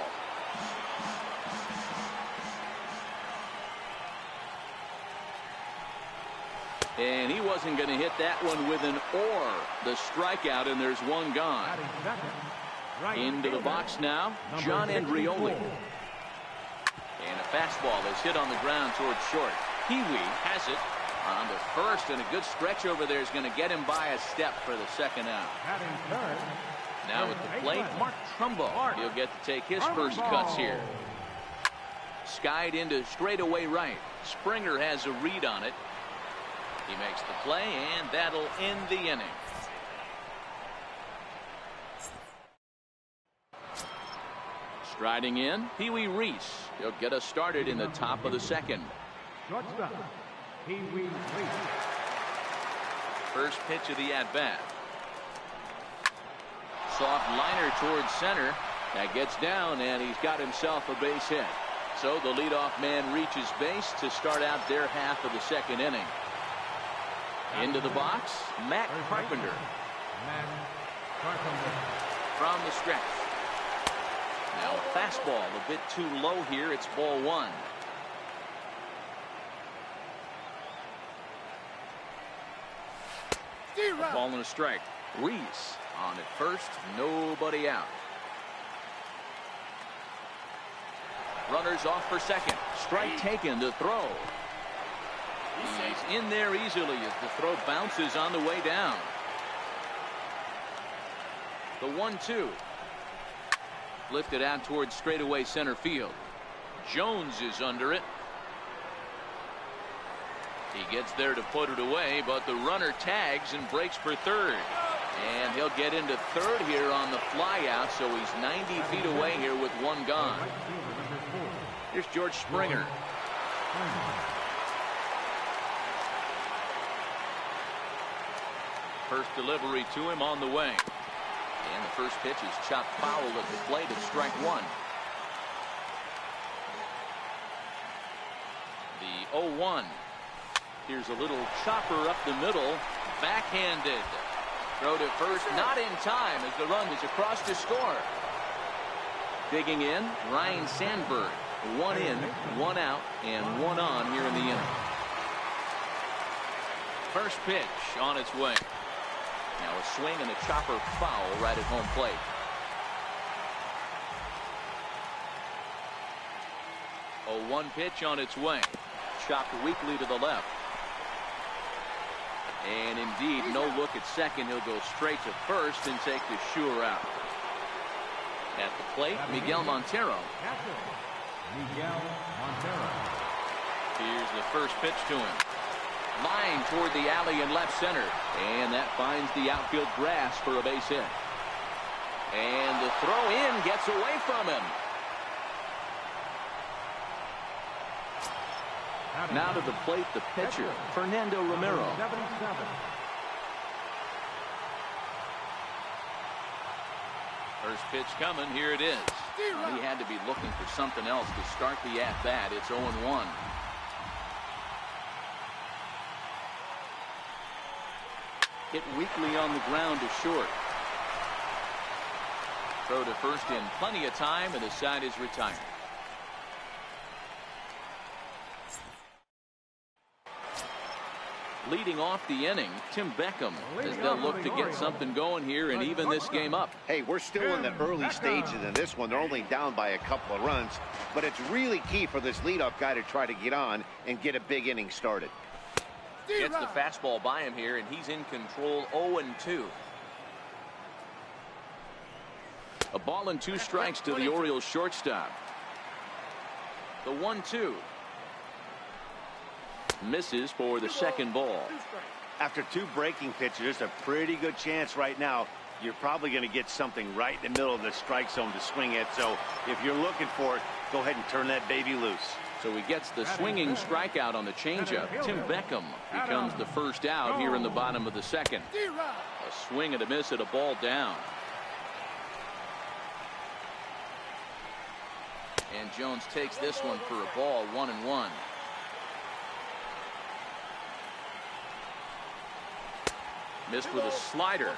And he wasn't going to hit that one with an or. The strikeout, and there's 1 gone. Into the box now, John Andrioli. And a fastball is hit on the ground towards short. Pee-wee has it on to first, and a good stretch over there is going to get him by a step for the second out. Now at the plate, Mark Trumbo. He'll get to take his first cuts here. Skied into straightaway right. Springer has a read on it. He makes the play, and that'll end the inning. Striding in, Pee-wee Reese. He'll get us started in the top of the second. Shortstop, Pee-wee Reese. First pitch of the at-bat. Soft liner towards center. That gets down, and he's got himself a base hit. So the leadoff man reaches base to start out their half of the second inning. Into the box, Matt Carpenter. From the stretch. Now a fastball a bit too low here. It's ball 1. A ball and a strike. Reese on at first, nobody out. Runners off for second. Strike taken to throw. He's in there easily as the throw bounces on the way down. The 1-2. Lifted out towards straightaway center field. Jones is under it. He gets there to put it away, but the runner tags and breaks for third. And he'll get into third here on the fly out, so he's 90 feet away here with 1 gone. Here's George Springer. First delivery to him on the way. And the first pitch is chopped foul at the plate at strike 1. The 0-1. Here's a little chopper up the middle. Backhanded. Throw to first, not in time as the run is across to score. Digging in, Ryan Sandberg. 1 in, 1 out, and 1 on here in the inning. First pitch on its way. Now a swing and a chopper foul right at home plate. A 1 pitch on its way. Chopped weakly to the left. And indeed, no look at second. He'll go straight to first and take the sure out. At the plate, Miguel Montero. Miguel Montero. Here's the first pitch to him. Line toward the alley in left center. And that finds the outfield grass for a base hit. And the throw in gets away from him. Now to the plate, the pitcher, Fernando Romero. 77. First pitch coming. Here it is. He had to be looking for something else to start the at-bat. It's 0-1. Hit weakly on the ground to short. Throw to first in plenty of time, and the side is retired. Leading off the inning, Tim Beckham, as they'll look to get something going here and even this game up. Hey, we're still in the early stages in this one. They're only down by a couple of runs, but it's really key for this leadoff guy to try to get on and get a big inning started. Gets the fastball by him here, and he's in control. 0-2. A ball and 2 strikes to the Orioles shortstop. The 1-2. Misses for the second ball. After 2 breaking pitches, there's a pretty good chance right now you're probably going to get something right in the middle of the strike zone to swing at. So if you're looking for it, go ahead and turn that baby loose. So he gets the swinging strikeout on the changeup. Tim Beckham becomes the first out here in the bottom of the second. A swing and a miss at a ball down. And Jones takes this one for a ball. 1-1. Missed with a slider.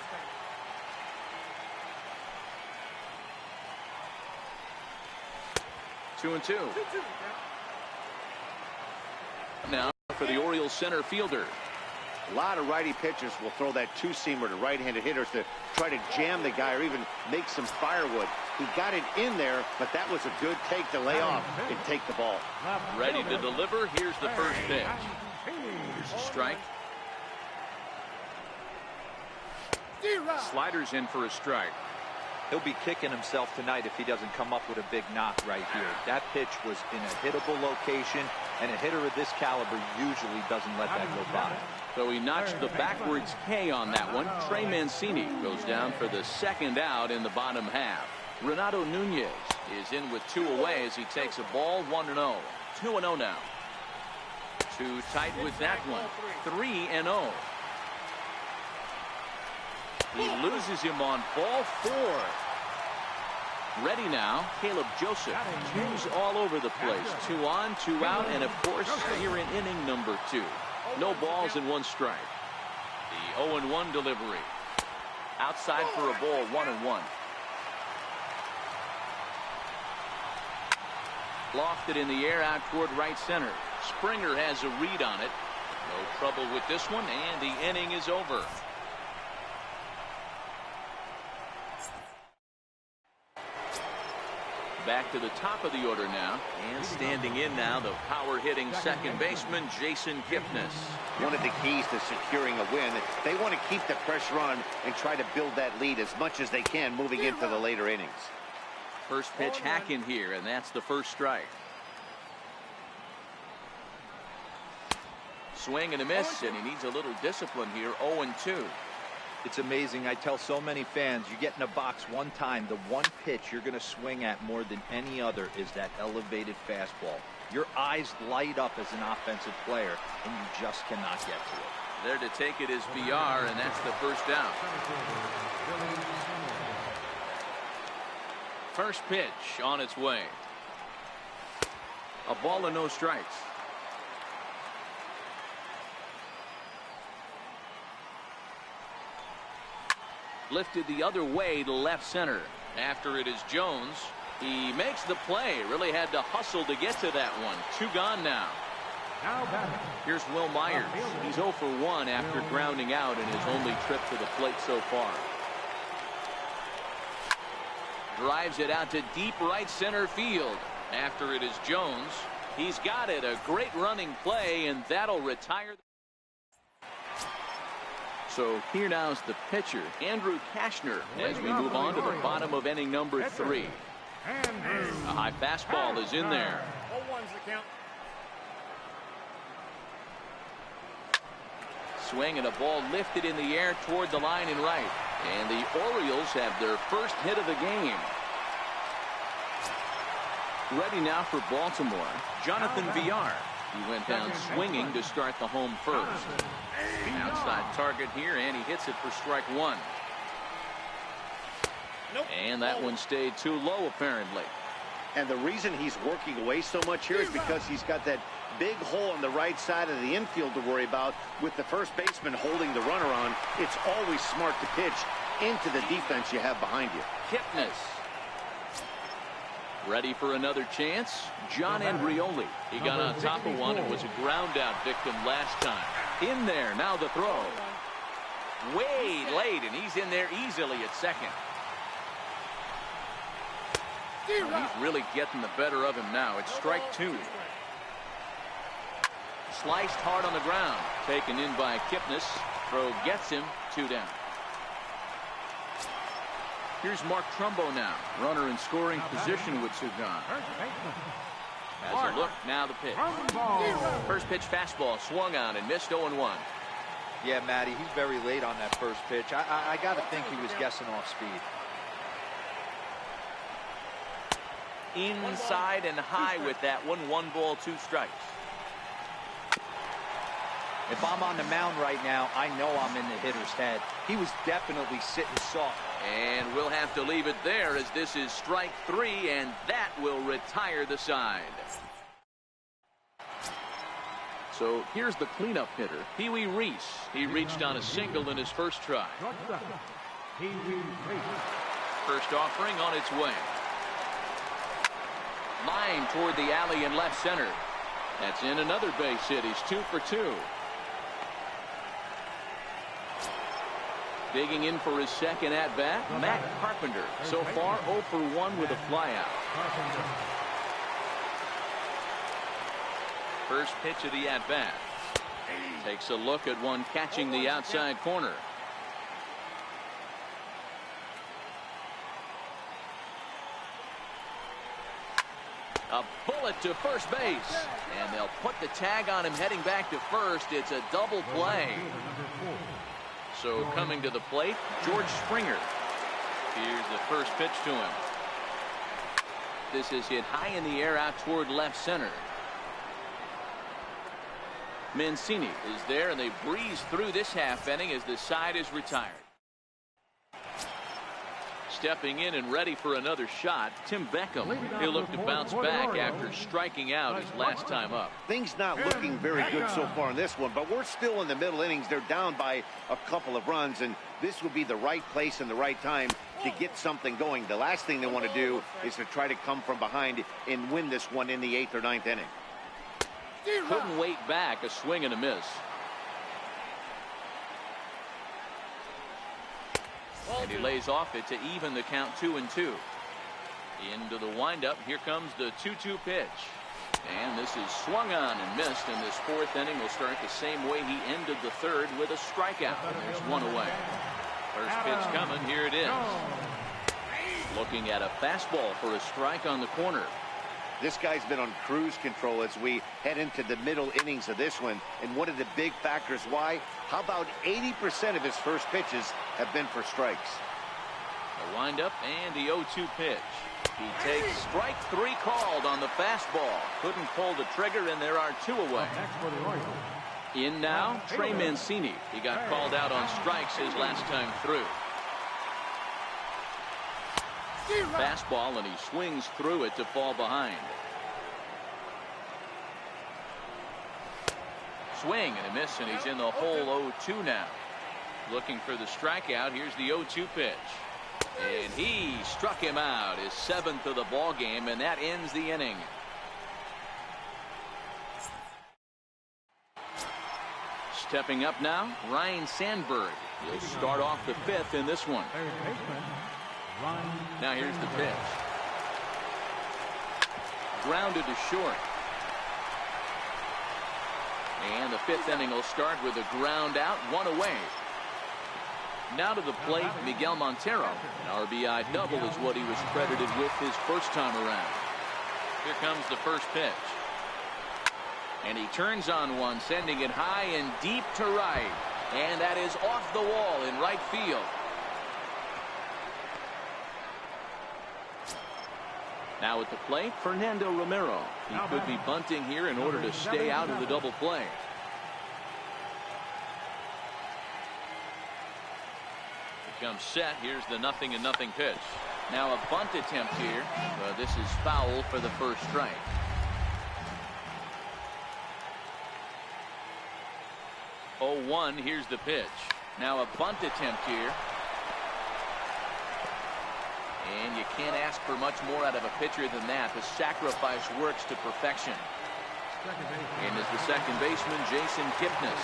Two and two. Now for the Orioles center fielder. A lot of righty pitchers will throw that 2-seamer to right-handed hitters to try to jam the guy or even make some firewood. He got it in there, but that was a good take to lay off and take the ball. Ready to deliver. Here's the first pitch. Here's a strike. Sliders in for a strike. He'll be kicking himself tonight if he doesn't come up with a big knock right here. That pitch was in a hittable location, and a hitter of this caliber usually doesn't let that go by. So he notched the backwards K on that one. Trey Mancini goes down for the second out in the bottom half. Renato Nunez is in with 2 away as he takes a ball. 1-0. 2-0 now. Too tight with that one. 3-0. He loses him on ball 4. Ready now, Caleb Joseph. 2's all over the place. 2 on, 2 out, and of course, here in inning number 2. No balls and 1 strike. The 0-1 delivery. Outside for a ball. 1-1. Lofted in the air out toward right center. Springer has a read on it. No trouble with this one, and the inning is over. Back to the top of the order now, and standing in now, the power-hitting second baseman, Jason Kipnis. One of the keys to securing a win, they want to keep the pressure on and try to build that lead as much as they can moving into the later innings. First pitch hack in here, and that's the first strike. Swing and a miss, and he needs a little discipline here. 0-2. It's amazing. I tell so many fans, you get in a box one time, the one pitch you're going to swing at more than any other is that elevated fastball. Your eyes light up as an offensive player, and you just cannot get to it. There to take it is BR, and that's the first down. First pitch on its way. A ball and no strikes. Lifted the other way to left center. After it is Jones. He makes the play. Really had to hustle to get to that one. 2 gone now. Here's Will Myers. He's 0 for 1 after grounding out in his only trip to the plate so far. Drives it out to deep right center field. After it is Jones. He's got it. A great running play, and that'll retire. So here now is the pitcher, Andrew Kashner, as we move on to the bottom of inning number 3. A high fastball is in there. Swing and a ball lifted in the air toward the line and right. And the Orioles have their first hit of the game. Ready now for Baltimore, Jonathan Villar. He went down swinging to start the home first. Outside target here, and he hits it for strike one. And that one stayed too low, apparently. And the reason he's working away so much here is because he's got that big hole on the right side of the infield to worry about. With the first baseman holding the runner on, it's always smart to pitch into the defense you have behind you. Kipnis. Ready for another chance. John Andrioli. He got on top of one and was a ground out victim last time. In there, now the throw. Way late, and he's in there easily at second. He's really getting the better of him now. It's strike two. Sliced hard on the ground. Taken in by Kipnis. Throw gets him. 2 down. Here's Mark Trumbo now. Runner in scoring position with Sugan. Has a look. Now the pitch. First pitch fastball swung on and missed 0-1. Yeah, Matty, he's very late on that first pitch. I got to think he was guessing off speed. Inside and high with that one. 1 ball, 2 strikes. If I'm on the mound right now, I know I'm in the hitter's head. He was definitely sitting soft. And we'll have to leave it there as this is strike 3, and that will retire the side. So here's the cleanup hitter, Pee Wee Reese. He reached on a single in his first try. First offering on its way. Line toward the alley in left center. That's in another base hit. He's 2 for 2. Digging in for his second at-bat, Matt Carpenter. So far 0 for 1 with a flyout. First pitch of the at-bat. Takes a look at one catching the outside corner. A bullet to first base. And they'll put the tag on him heading back to first. It's a double play. So coming to the plate, George Springer. Here's the first pitch to him. This is hit high in the air out toward left center. Mancini is there, and they breeze through this half inning as the side is retired. Stepping in and ready for another shot, Tim Beckham. He'll look to bounce back after striking out his last time up. Things not looking very good so far in this one, but we're still in the middle innings. They're down by a couple of runs, and this would be the right place and the right time to get something going. The last thing they want to do is to try to come from behind and win this one in the 8th or 9th inning. Couldn't wait back. A swing and a miss. And he lays off it to even the count 2-2. Into the windup. Here comes the 2-2 pitch. And this is swung on and missed. And this 4th inning will start the same way he ended the 3rd with a strikeout. There's 1 away. First pitch coming. Here it is. Looking at a fastball for a strike on the corner. This guy's been on cruise control as we head into the middle innings of this one. And one of the big factors why, how about 80% of his first pitches have been for strikes? The windup and the 0-2 pitch. He takes strike 3 called on the fastball. Couldn't pull the trigger, and there are 2 away. In now, Trey Mancini. He got called out on strikes his last time through. Fastball, and he swings through it to fall behind. Swing and a miss, and he's in the hole 0-2 now. Looking for the strikeout. Here's the 0-2 pitch. And he struck him out, his 7th of the ball game, and that ends the inning. Stepping up now, Ryan Sandberg. He'll start off the 5th in this one. Now here's the pitch. Grounded to short. And the 5th inning will start with a ground out, 1 away. Now to the plate, Miguel Montero. An RBI double is what he was credited with his first time around. Here comes the first pitch. And he turns on one, sending it high and deep to right. And that is off the wall in right field. Now at the plate, Fernando Romero. He could be bunting here in order to stay out of the double play. Comes set. Here's the 0-0 pitch. Now a bunt attempt here. This is foul for the first strike. Oh, 1. Here's the pitch. Now a bunt attempt here. And you can't ask for much more out of a pitcher than that. The sacrifice works to perfection. And is the second baseman, Jason Kipnis.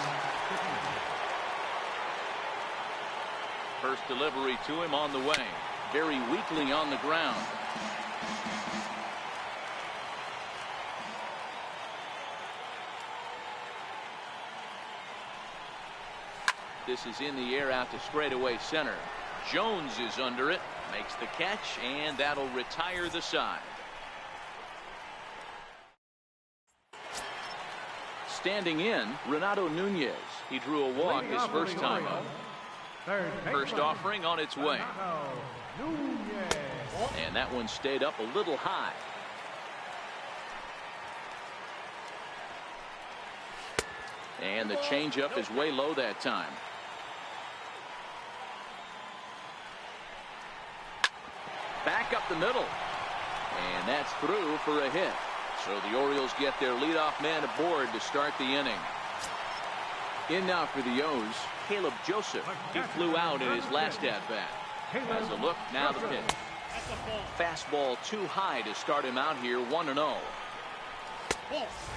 First delivery to him on the way. Very weakly on the ground. This is in the air out to straightaway center. Jones is under it. Makes the catch, and that'll retire the side. Standing in, Renato Nunez. He drew a walk his first time up. First offering on its way. And that one stayed up a little high. And the changeup is way low that time. Back up the middle. And that's through for a hit. So the Orioles get their leadoff man aboard to start the inning. In now for the O's, Caleb Joseph. He flew out in his last at-bat. As a look, now the pitch. Fastball too high to start him out here, 1-0.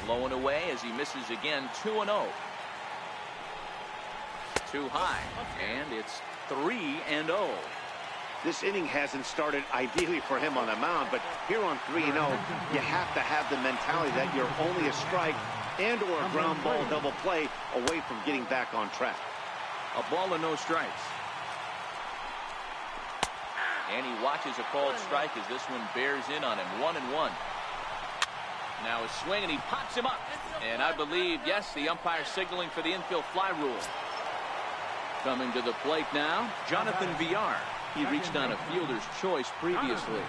Low and away as he misses again, 2-0. Too high, and it's 3-0. This inning hasn't started ideally for him on the mound, but here on 3-0, you have to have the mentality that you're only a strike and or a ground ball double play away from getting back on track. A ball and no strikes. And he watches a called strike as this one bears in on him, 1-1. Now a swing, and he pops him up. And I believe, yes, the umpire signaling for the infield fly rule. Coming to the plate now, Jonathan Villar. He reached on a fielder's choice previously.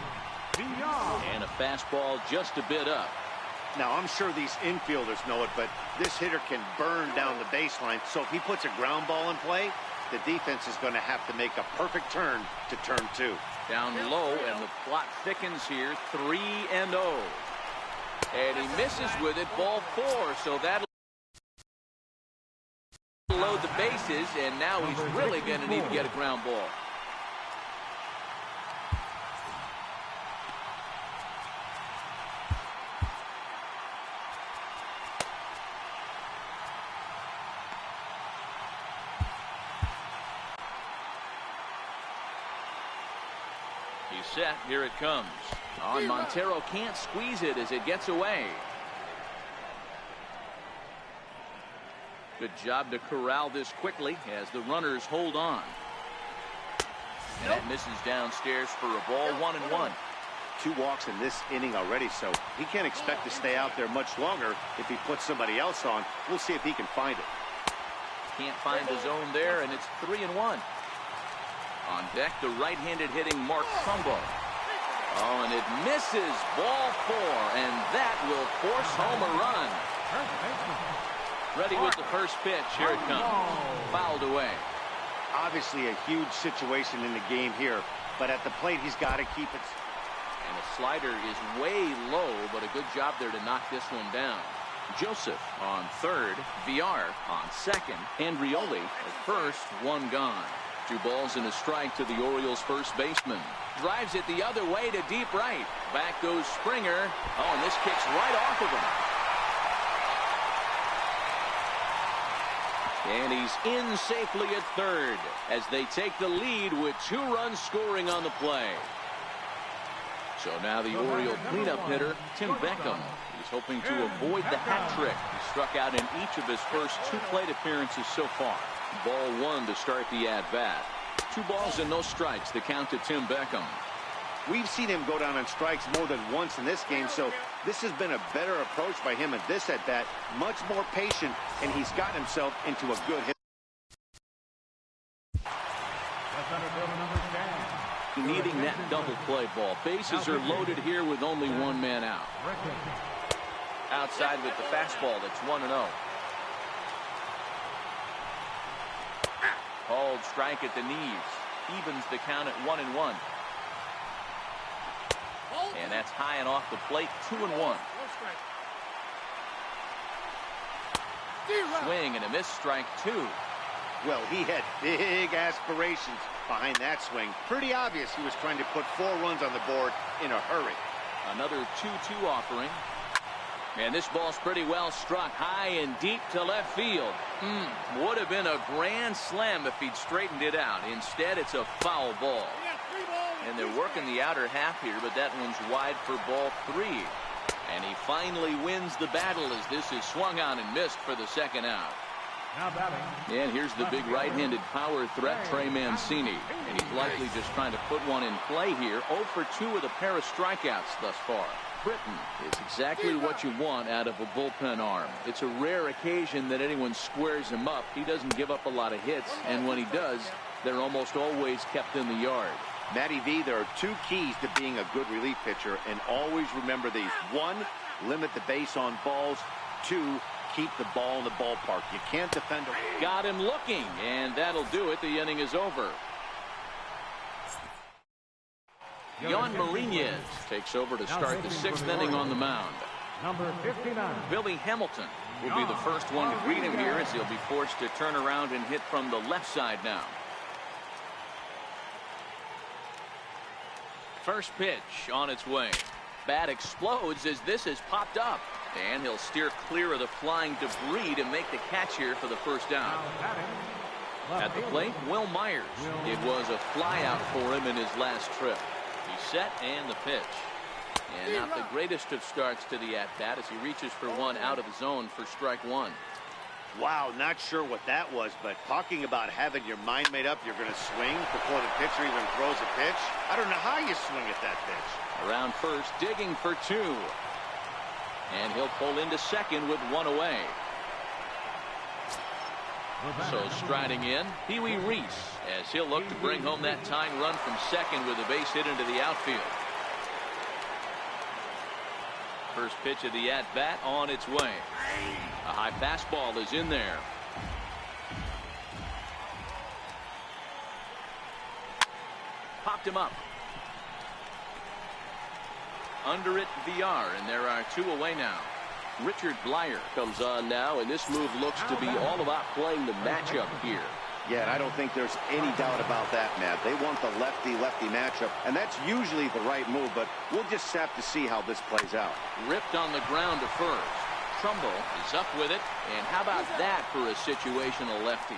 And a fastball just a bit up. Now, I'm sure these infielders know it, but this hitter can burn down the baseline. So if he puts a ground ball in play, the defense is going to have to make a perfect turn to turn 2. Down low, and the plot thickens here, 3-0. And he misses with it, ball 4. So that'll load the bases, and now he's really going to need to get a ground ball. He's set. Here it comes. On Montero can't squeeze it as it gets away. Good job to corral this quickly as the runners hold on. And that misses downstairs for a ball, 1-1. 2 walks in this inning already, so he can't expect to stay out there much longer if he puts somebody else on. We'll see if he can find it. Can't find the zone there, and it's 3-1. On deck, the right-handed hitting Mark Trumbo. Oh, and it misses, ball 4, and that will force home a run. Ready with the first pitch. Here it comes. Fouled away. Obviously a huge situation in the game here, but at the plate he's got to keep it. And the slider is way low, but a good job there to knock this one down. Joseph on third, Villar on second, and Rioli at first, 1 gone. 2 balls and a strike to the Orioles' first baseman. Drives it the other way to deep right. Back goes Springer. Oh, and this kicks right off of him. And he's in safely at third as they take the lead with 2 runs scoring on the play. So now the Oriole cleanup hitter, Tim Beckham. He's hoping to avoid the hat trick. He struck out in each of his first 2 plate appearances so far. Ball 1 to start the at-bat. 2 balls and no strikes, the count to Tim Beckham. We've seen him go down on strikes more than once in this game, so this has been a better approach by him at this at-bat. Much more patient, and he's gotten himself into a good hit. Needing that double play ball. Bases are loaded here with only one man out. Outside with the fastball. That's 1-0. Called strike at the knees. Evens the count at 1-1. And that's high and off the plate. 2-1. Swing and a miss. Strike 2. Well, he had big aspirations behind that swing. Pretty obvious he was trying to put 4 runs on the board in a hurry. Another 2-2 offering. And this ball's pretty well struck high and deep to left field. Would have been a grand slam if he'd straightened it out. Instead, it's a foul ball. And they're working the outer half here, but that one's wide for ball 3. And he finally wins the battle as this is swung on and missed for the second out. And here's the big right-handed power threat, Trey Mancini. And he's likely just trying to put one in play here. 0 for 2 with a pair of strikeouts thus far. Britton is exactly what you want out of a bullpen arm. It's a rare occasion that anyone squares him up. He doesn't give up a lot of hits, and when he does, they're almost always kept in the yard. Matty V, there are 2 keys to being a good relief pitcher, and always remember these. 1, limit the base on balls. 2, keep the ball in the ballpark. You can't defend a... Got him looking, and that'll do it. The inning is over. Jan Marinez takes over to start the 6th inning on the mound. Number 59. Billy Hamilton will be the first one to greet him here as he'll be forced to turn around and hit from the left side now. First pitch on its way. Bat explodes as this has popped up. And he'll steer clear of the flying debris to make the catch here for the first down. At the plate, Will Myers. It was a flyout for him in his last trip. He's set and the pitch. And not the greatest of starts to the at-bat as he reaches for one out of the zone for strike 1. Wow, not sure what that was, but talking about having your mind made up you're going to swing before the pitcher even throws a pitch. I don't know how you swing at that pitch. Around first, digging for 2. And he'll pull into second with 1 away. So striding in, Pee Wee Reese, as he'll look to bring home that tying run from second with a base hit into the outfield. First pitch of the at-bat on its way. A high fastball is in there. Popped him up. Under it, VR, and there are 2 away now. Richard Blyer comes on now, and this move looks to be all about playing the matchup here. Yeah, and I don't think there's any doubt about that, Matt. They want the lefty-lefty matchup, and that's usually the right move, but we'll just have to see how this plays out. Ripped on the ground to first. Trumbull is up with it, and how about that for a situational lefty?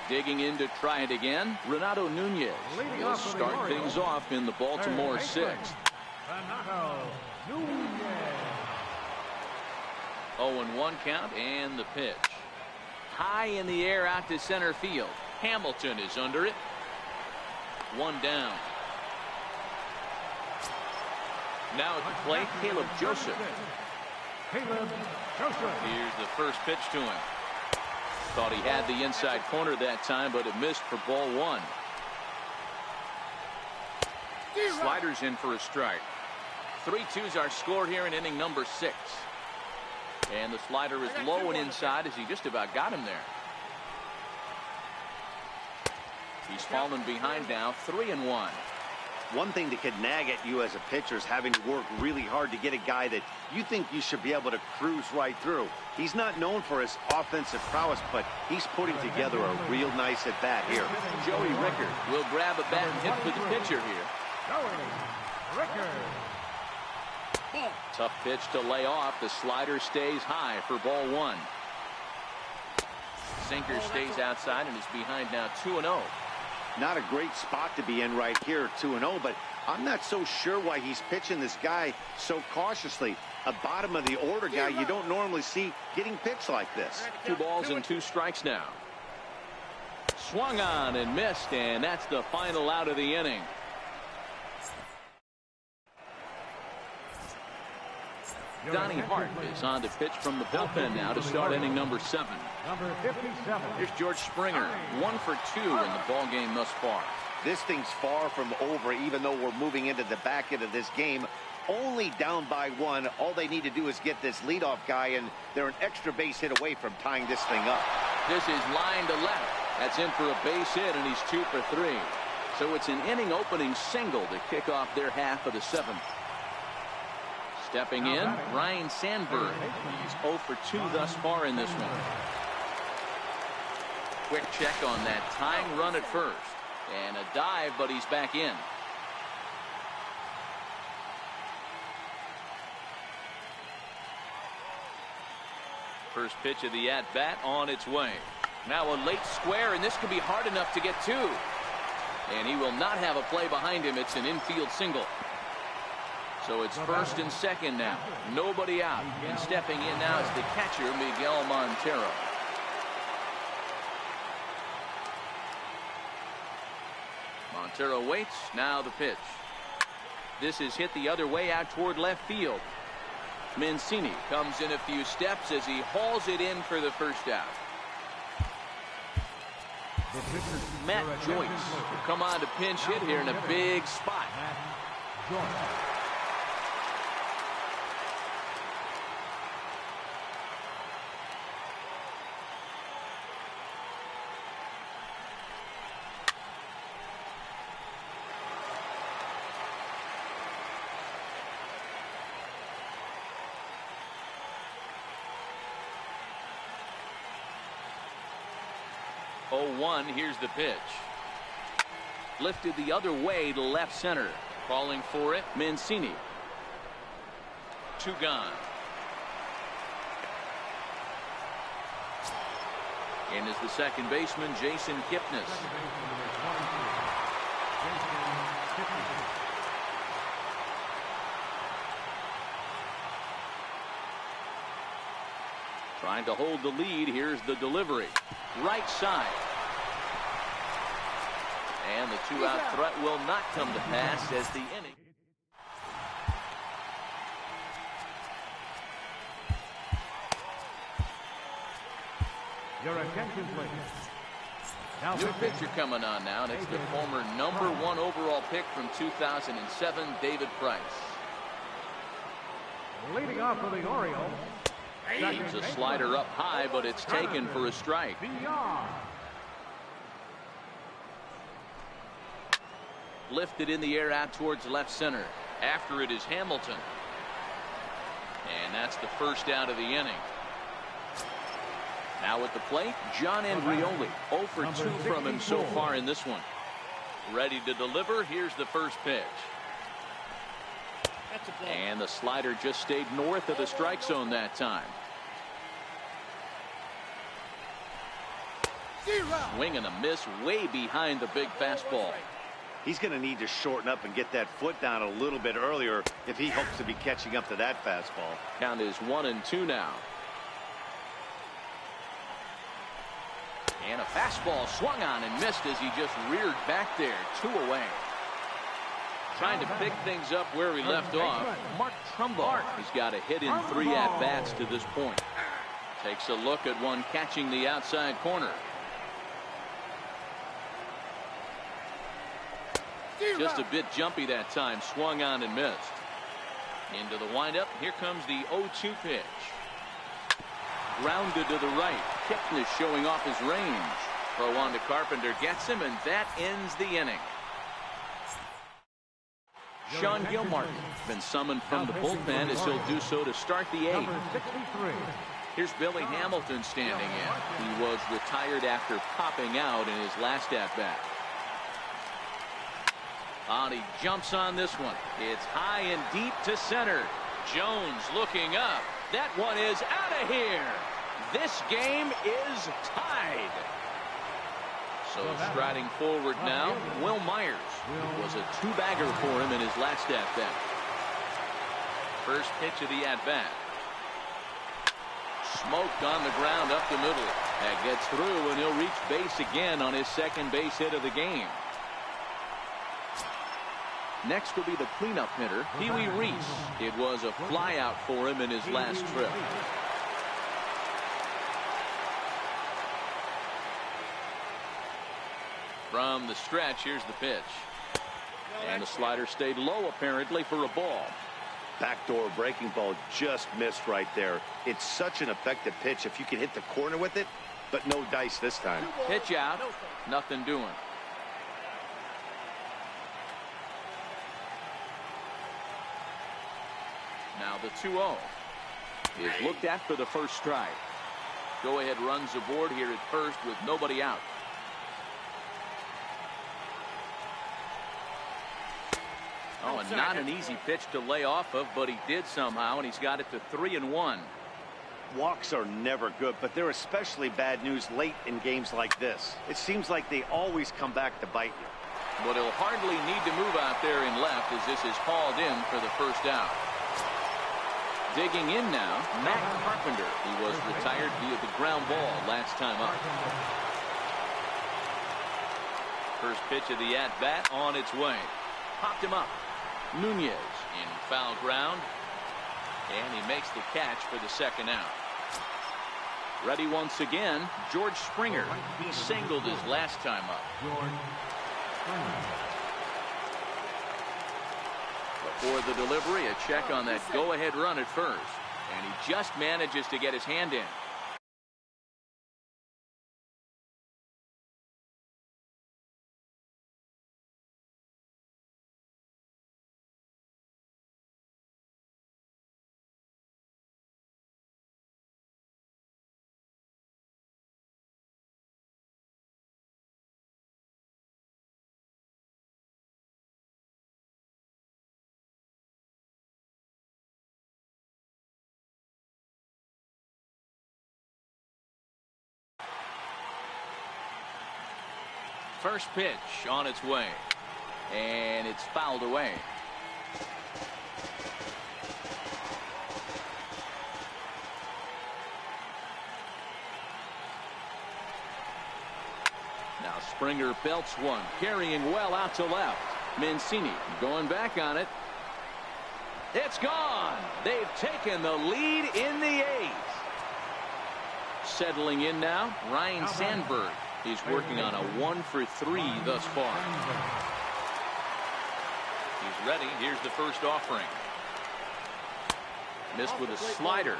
Digging in to try it again, Renato Nunez will start things off in the Baltimore 6th. 0-1 count and the pitch. High in the air out to center field. Hamilton is under it. 1 down. Now at the plate, Caleb Joseph. Here's the first pitch to him. Thought he had the inside corner that time, but it missed for ball 1. Sliders in for a strike. 3-2s are scored here in inning number 6. And the slider is low and inside as he just about got him there. He's fallen behind now, 3-1. One thing that could nag at you as a pitcher is having to work really hard to get a guy that you think you should be able to cruise right through. He's not known for his offensive prowess, but he's putting together a real nice at-bat here. Joey Rickard will grab a bat and hit for the pitcher here. Tough pitch to lay off. The slider stays high for ball 1. Sinker stays outside and is behind now 2-0. Not a great spot to be in right here, 2-0, but I'm not so sure why he's pitching this guy so cautiously. A bottom of the order guy you don't normally see getting pitched like this. 2 balls and 2 strikes now. Swung on and missed, and that's the final out of the inning. Donnie Hart is on to pitch from the bullpen now to start inning number 7. Number 57. Here's George Springer, 1 for 2 in the ball game thus far. This thing's far from over, even though we're moving into the back end of this game. Only down by 1. All they need to do is get this leadoff guy, and they're an extra base hit away from tying this thing up. This is line to left. That's in for a base hit, and he's 2 for 3. So it's an inning opening single to kick off their half of the 7th. Stepping in, Ryan Sandberg. He's 0 for 2 thus far in this one. Quick check on that tying run at first. And a dive, but he's back in. First pitch of the at-bat on its way. Now a late square, and this could be hard enough to get to. And he will not have a play behind him. It's an infield single. So it's first and second now. Nobody out. And stepping in now is the catcher, Miguel Montero. Montero waits. Now the pitch. This is hit the other way out toward left field. Mancini comes in a few steps as he hauls it in for the first out. Matt Joyce will come on to pinch hit here in a big spot. Oh, 1, here's the pitch. Lifted the other way to left center. Calling for it, Mancini. 2 gone. In is the second baseman, Jason Kipnis. Trying to hold the lead. Here's the delivery. Right side. And the 2-out threat will not come to pass as the inning. Your attention, please. Now New pitcher coming on now, and it's the former number 1 overall pick from 2007, David Price. Leading off for the Orioles. It's a slider up high, but it's taken for a strike. Lifted in the air out towards left center. After it is Hamilton. And that's the first out of the inning. Now at the plate, John Andrioli. 0 for 2 from him so far in this one. Ready to deliver. Here's the first pitch. And the slider just stayed north of the strike zone that time. Swing and a miss way behind the big fastball. He's going to need to shorten up and get that foot down a little bit earlier if he hopes to be catching up to that fastball. Count is 1-2 now. And a fastball swung on and missed as he just reared back there. 2 away. Trying to pick things up where he left off. Mark Trumbo has got a hit in 3 at-bats to this point. Takes a look at one catching the outside corner. Just a bit jumpy that time. Swung on and missed. Into the windup. Here comes the 0-2 pitch. Grounded to the right. Kipnis showing off his range. Throw on to Carpenter gets him, and that ends the inning. Sean Gilmartin been summoned from the bullpen as he'll do so to start the 8th. Here's Billy Hamilton standing in. He was retired after popping out in his last at-bat. And he jumps on this one. It's high and deep to center. Jones looking up. That one is out of here. This game is tied. So striding forward now, Will Myers. It was a 2-bagger for him in his last at-bat. First pitch of the at-bat. Smoked on the ground up the middle. That gets through, and he'll reach base again on his second base hit of the game. Next will be the cleanup hitter, Pee Wee Reese. It was a flyout for him in his last trip. From the stretch, here's the pitch. And the slider stayed low, apparently, for a ball. Backdoor breaking ball just missed right there. It's such an effective pitch if you can hit the corner with it, but no dice this time. Pitch out, nothing doing. Now the 2-0 is looked at for the first strike. Go-ahead runs aboard here at first with nobody out. Oh, and not an easy pitch to lay off of, but he did somehow, and he's got it to 3-1. Walks are never good, but they're especially bad news late in games like this. It seems like they always come back to bite you. But he'll hardly need to move out there in left as this is hauled in for the first out. Digging in now, Matt Carpenter. He was retired via the ground ball last time up. First pitch of the at-bat on its way. Popped him up. Nunez in foul ground. And he makes the catch for the second out. Ready once again, George Springer. He singled his last time up. Before the delivery, a check on that go-ahead run at first. And he just manages to get his hand in. First pitch on its way, and it's fouled away. Now Springer belts one, carrying well out to left. Mancini going back on it. It's gone. They've taken the lead in the eighth. Settling in now, Ryan Sandberg. He's working on a 1-for-3 thus far. He's ready. Here's the first offering. Missed with a slider.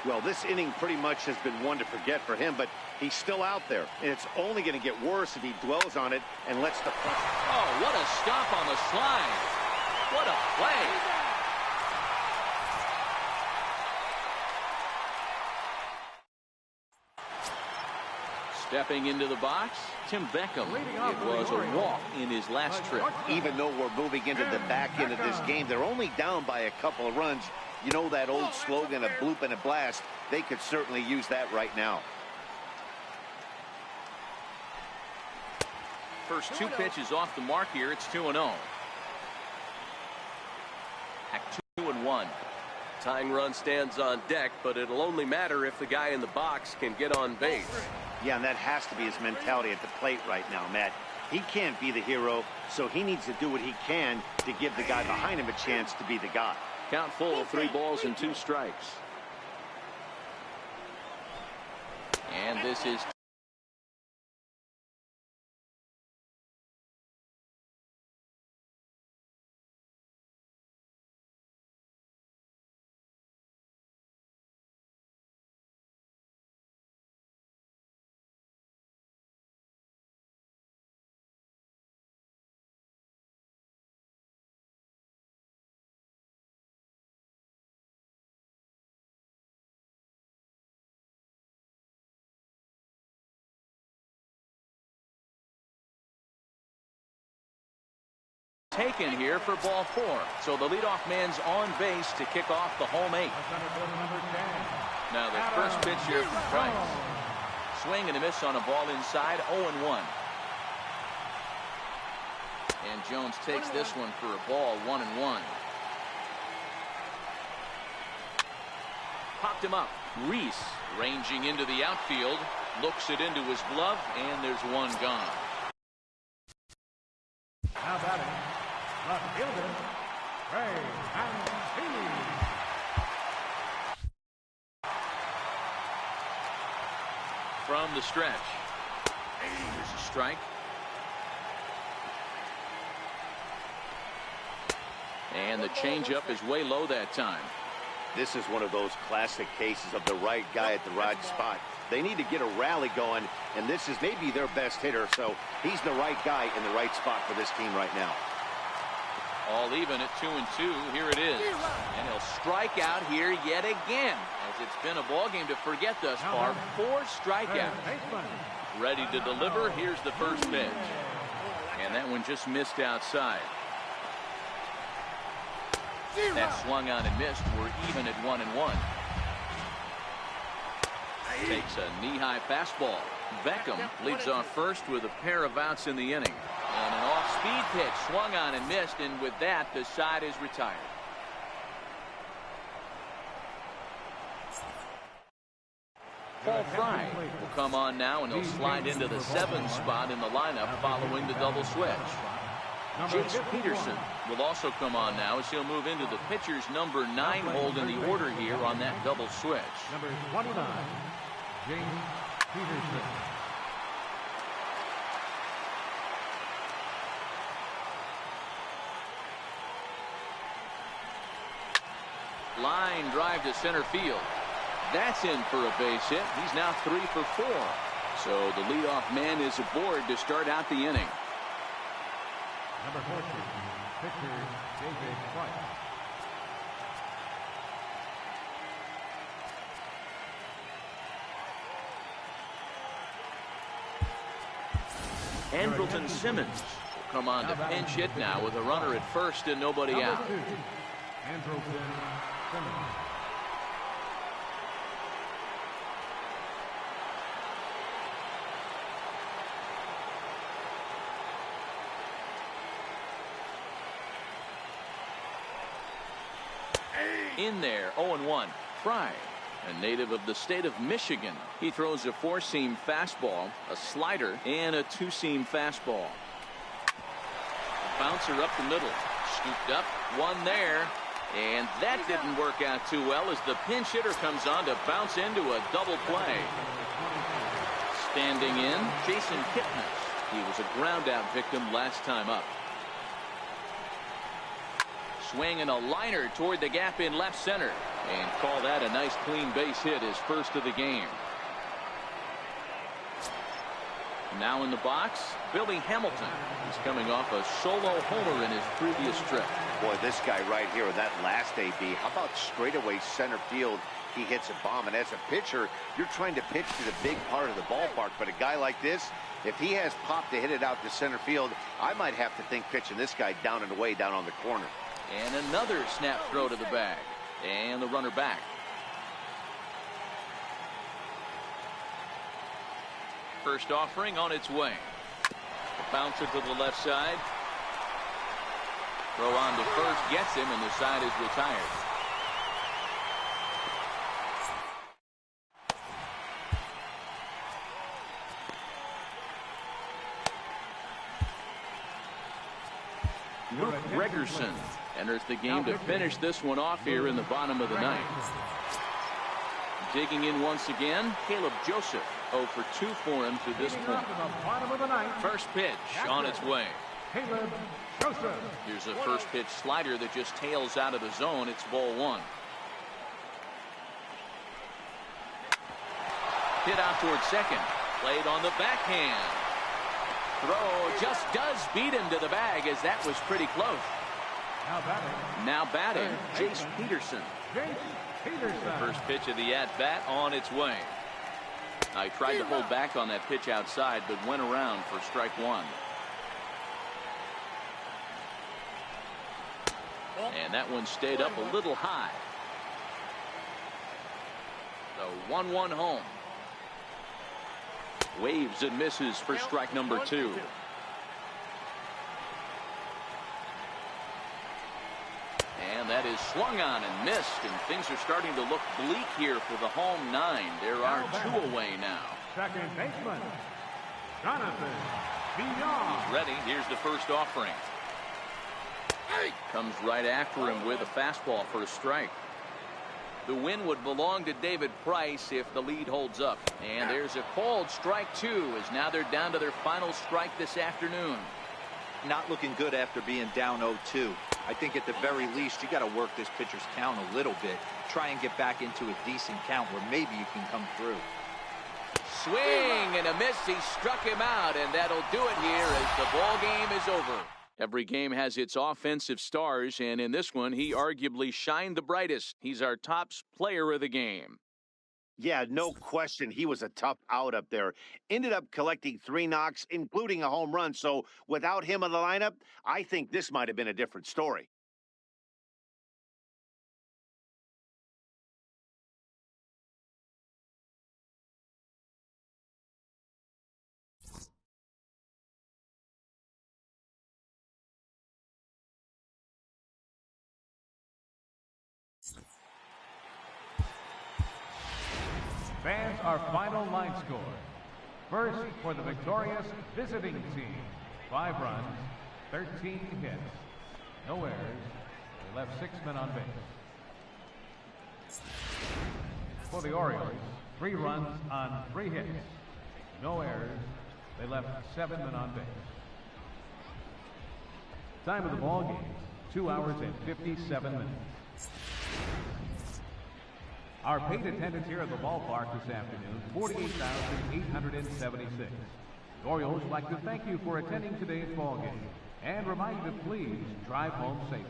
Well, this inning pretty much has been one to forget for him, but he's still out there. And it's only going to get worse if he dwells on it and lets the... Oh, what a stop on the slide. What a play. Stepping into the box, Tim Beckham. It was a walk in his last trip. Even though we're moving into the back end of this game, they're only down by a couple of runs. You know that old slogan, a bloop and a blast. They could certainly use that right now. First two pitches off the mark here. It's 2-0. At 2-1. Tying run stands on deck, but it'll only matter if the guy in the box can get on base. Yeah, and that has to be his mentality at the plate right now, Matt. He can't be the hero, so he needs to do what he can to give the guy behind him a chance to be the guy. Count full, 3 balls and 2 strikes. And this is taken here for ball 4. So the leadoff man's on base to kick off the home 8th. Now the first pitch here from Price. Swing and a miss on a ball inside, 0-1. And Jones takes this one for a ball, 1-1. Popped him up. Reese ranging into the outfield, looks it into his glove, and there's one gone. Now batting, The fielder, Ray Mancini. From the stretch. Here's a strike. And the changeup is way low that time. This is one of those classic cases of the right guy at the right spot. They need to get a rally going, and this is maybe their best hitter, so he's the right guy in the right spot for this team right now. All even at 2-2. Here it is. And he'll strike out here yet again, as it's been a ball game to forget thus far. 4 strikeouts. Ready to deliver. Here's the first pitch. And that one just missed outside. That swung on and missed. We're even at 1-1. Takes a knee-high fastball. Beckham leads off first with a pair of outs in the inning. And an off-speed pitch swung on and missed, and with that, the side is retired. Paul Fry will come on now, and he'll slide into the 7th spot in the lineup following the double switch. Jace Peterson will also come on now, as he'll move into the pitcher's number 9 hold in the order here on that double switch. Number 29, Jace Peterson. Line drive to center field. That's in for a base hit. He's now 3 for 4. So the leadoff man is aboard to start out the inning. Number 14, pitcher David White. Andrelton Simmons will come on to pinch hit now with a runner at first and nobody Number out. 2, Andrelton Simmons. In there, 0-1. Fry, a native of the state of Michigan. He throws a 4-seam fastball, a slider, and a 2-seam fastball. Bouncer up the middle. Scooped up, one there. And that didn't work out too well as the pinch hitter comes on to bounce into a double play. Standing in, Jason Kipnis. He was a ground-out victim last time up. Swing and a liner toward the gap in left center. And call that a nice clean base hit, his first of the game. Now in the box, Billy Hamilton. He's coming off a solo homer in his previous trip. Boy, this guy right here with that last AB, how about straightaway center field? He hits a bomb, and as a pitcher, you're trying to pitch to the big part of the ballpark, but a guy like this, if he has pop to hit it out to center field, I might have to think pitching this guy down and away down on the corner. And another snap throw to the bag. And the runner back. First offering on its way. The bouncer to the left side. Throw on to first gets him, and the side is retired. Luke Gregerson enters the game to finish this one off here in the bottom of the ninth. Digging in once again, Caleb Joseph. 0 for 2 for him to this point. First pitch on its way. Caleb Joseph. Here's a first pitch slider that just tails out of the zone. It's ball 1. Hit out towards second. Played on the backhand. Throw just does beat him to the bag, as that was pretty close. Now batting, Jace Peterson. First pitch of the at-bat on its way. I tried to hold back on that pitch outside, but went around for strike 1. And that one stayed up a little high. The 1-1 home. Waves and misses for strike number 2. And that is swung on and missed, and things are starting to look bleak here for the home 9. There are 2 away now. Second baseman, Jonathan Beyond. He's ready. Here's the first offering. Comes right after him with a fastball for a strike. The win would belong to David Price if the lead holds up. And there's a called strike two, as now they're down to their final strike this afternoon. Not looking good after being down 0-2. I think at the very least you got to work this pitcher's count a little bit. Try and get back into a decent count where maybe you can come through. Swing and a miss. He struck him out, and that'll do it here as the ball game is over. Every game has its offensive stars, and in this one, he arguably shined the brightest. He's our top player of the game. Yeah, no question. He was a tough out up there. Ended up collecting 3 knocks, including a home run. So without him in the lineup, I think this might have been a different story. Fans, our final line score. First, for the victorious visiting team, 5 runs, 13 hits, no errors. They left 6 men on base. For the Orioles, 3 runs on 3 hits, no errors. They left 7 men on base. Time of the ball game, 2 hours and 57 minutes. Our paid attendance here at the ballpark this afternoon, 48,876. The Orioles would like to thank you for attending today's ball game and remind you to please drive home safely.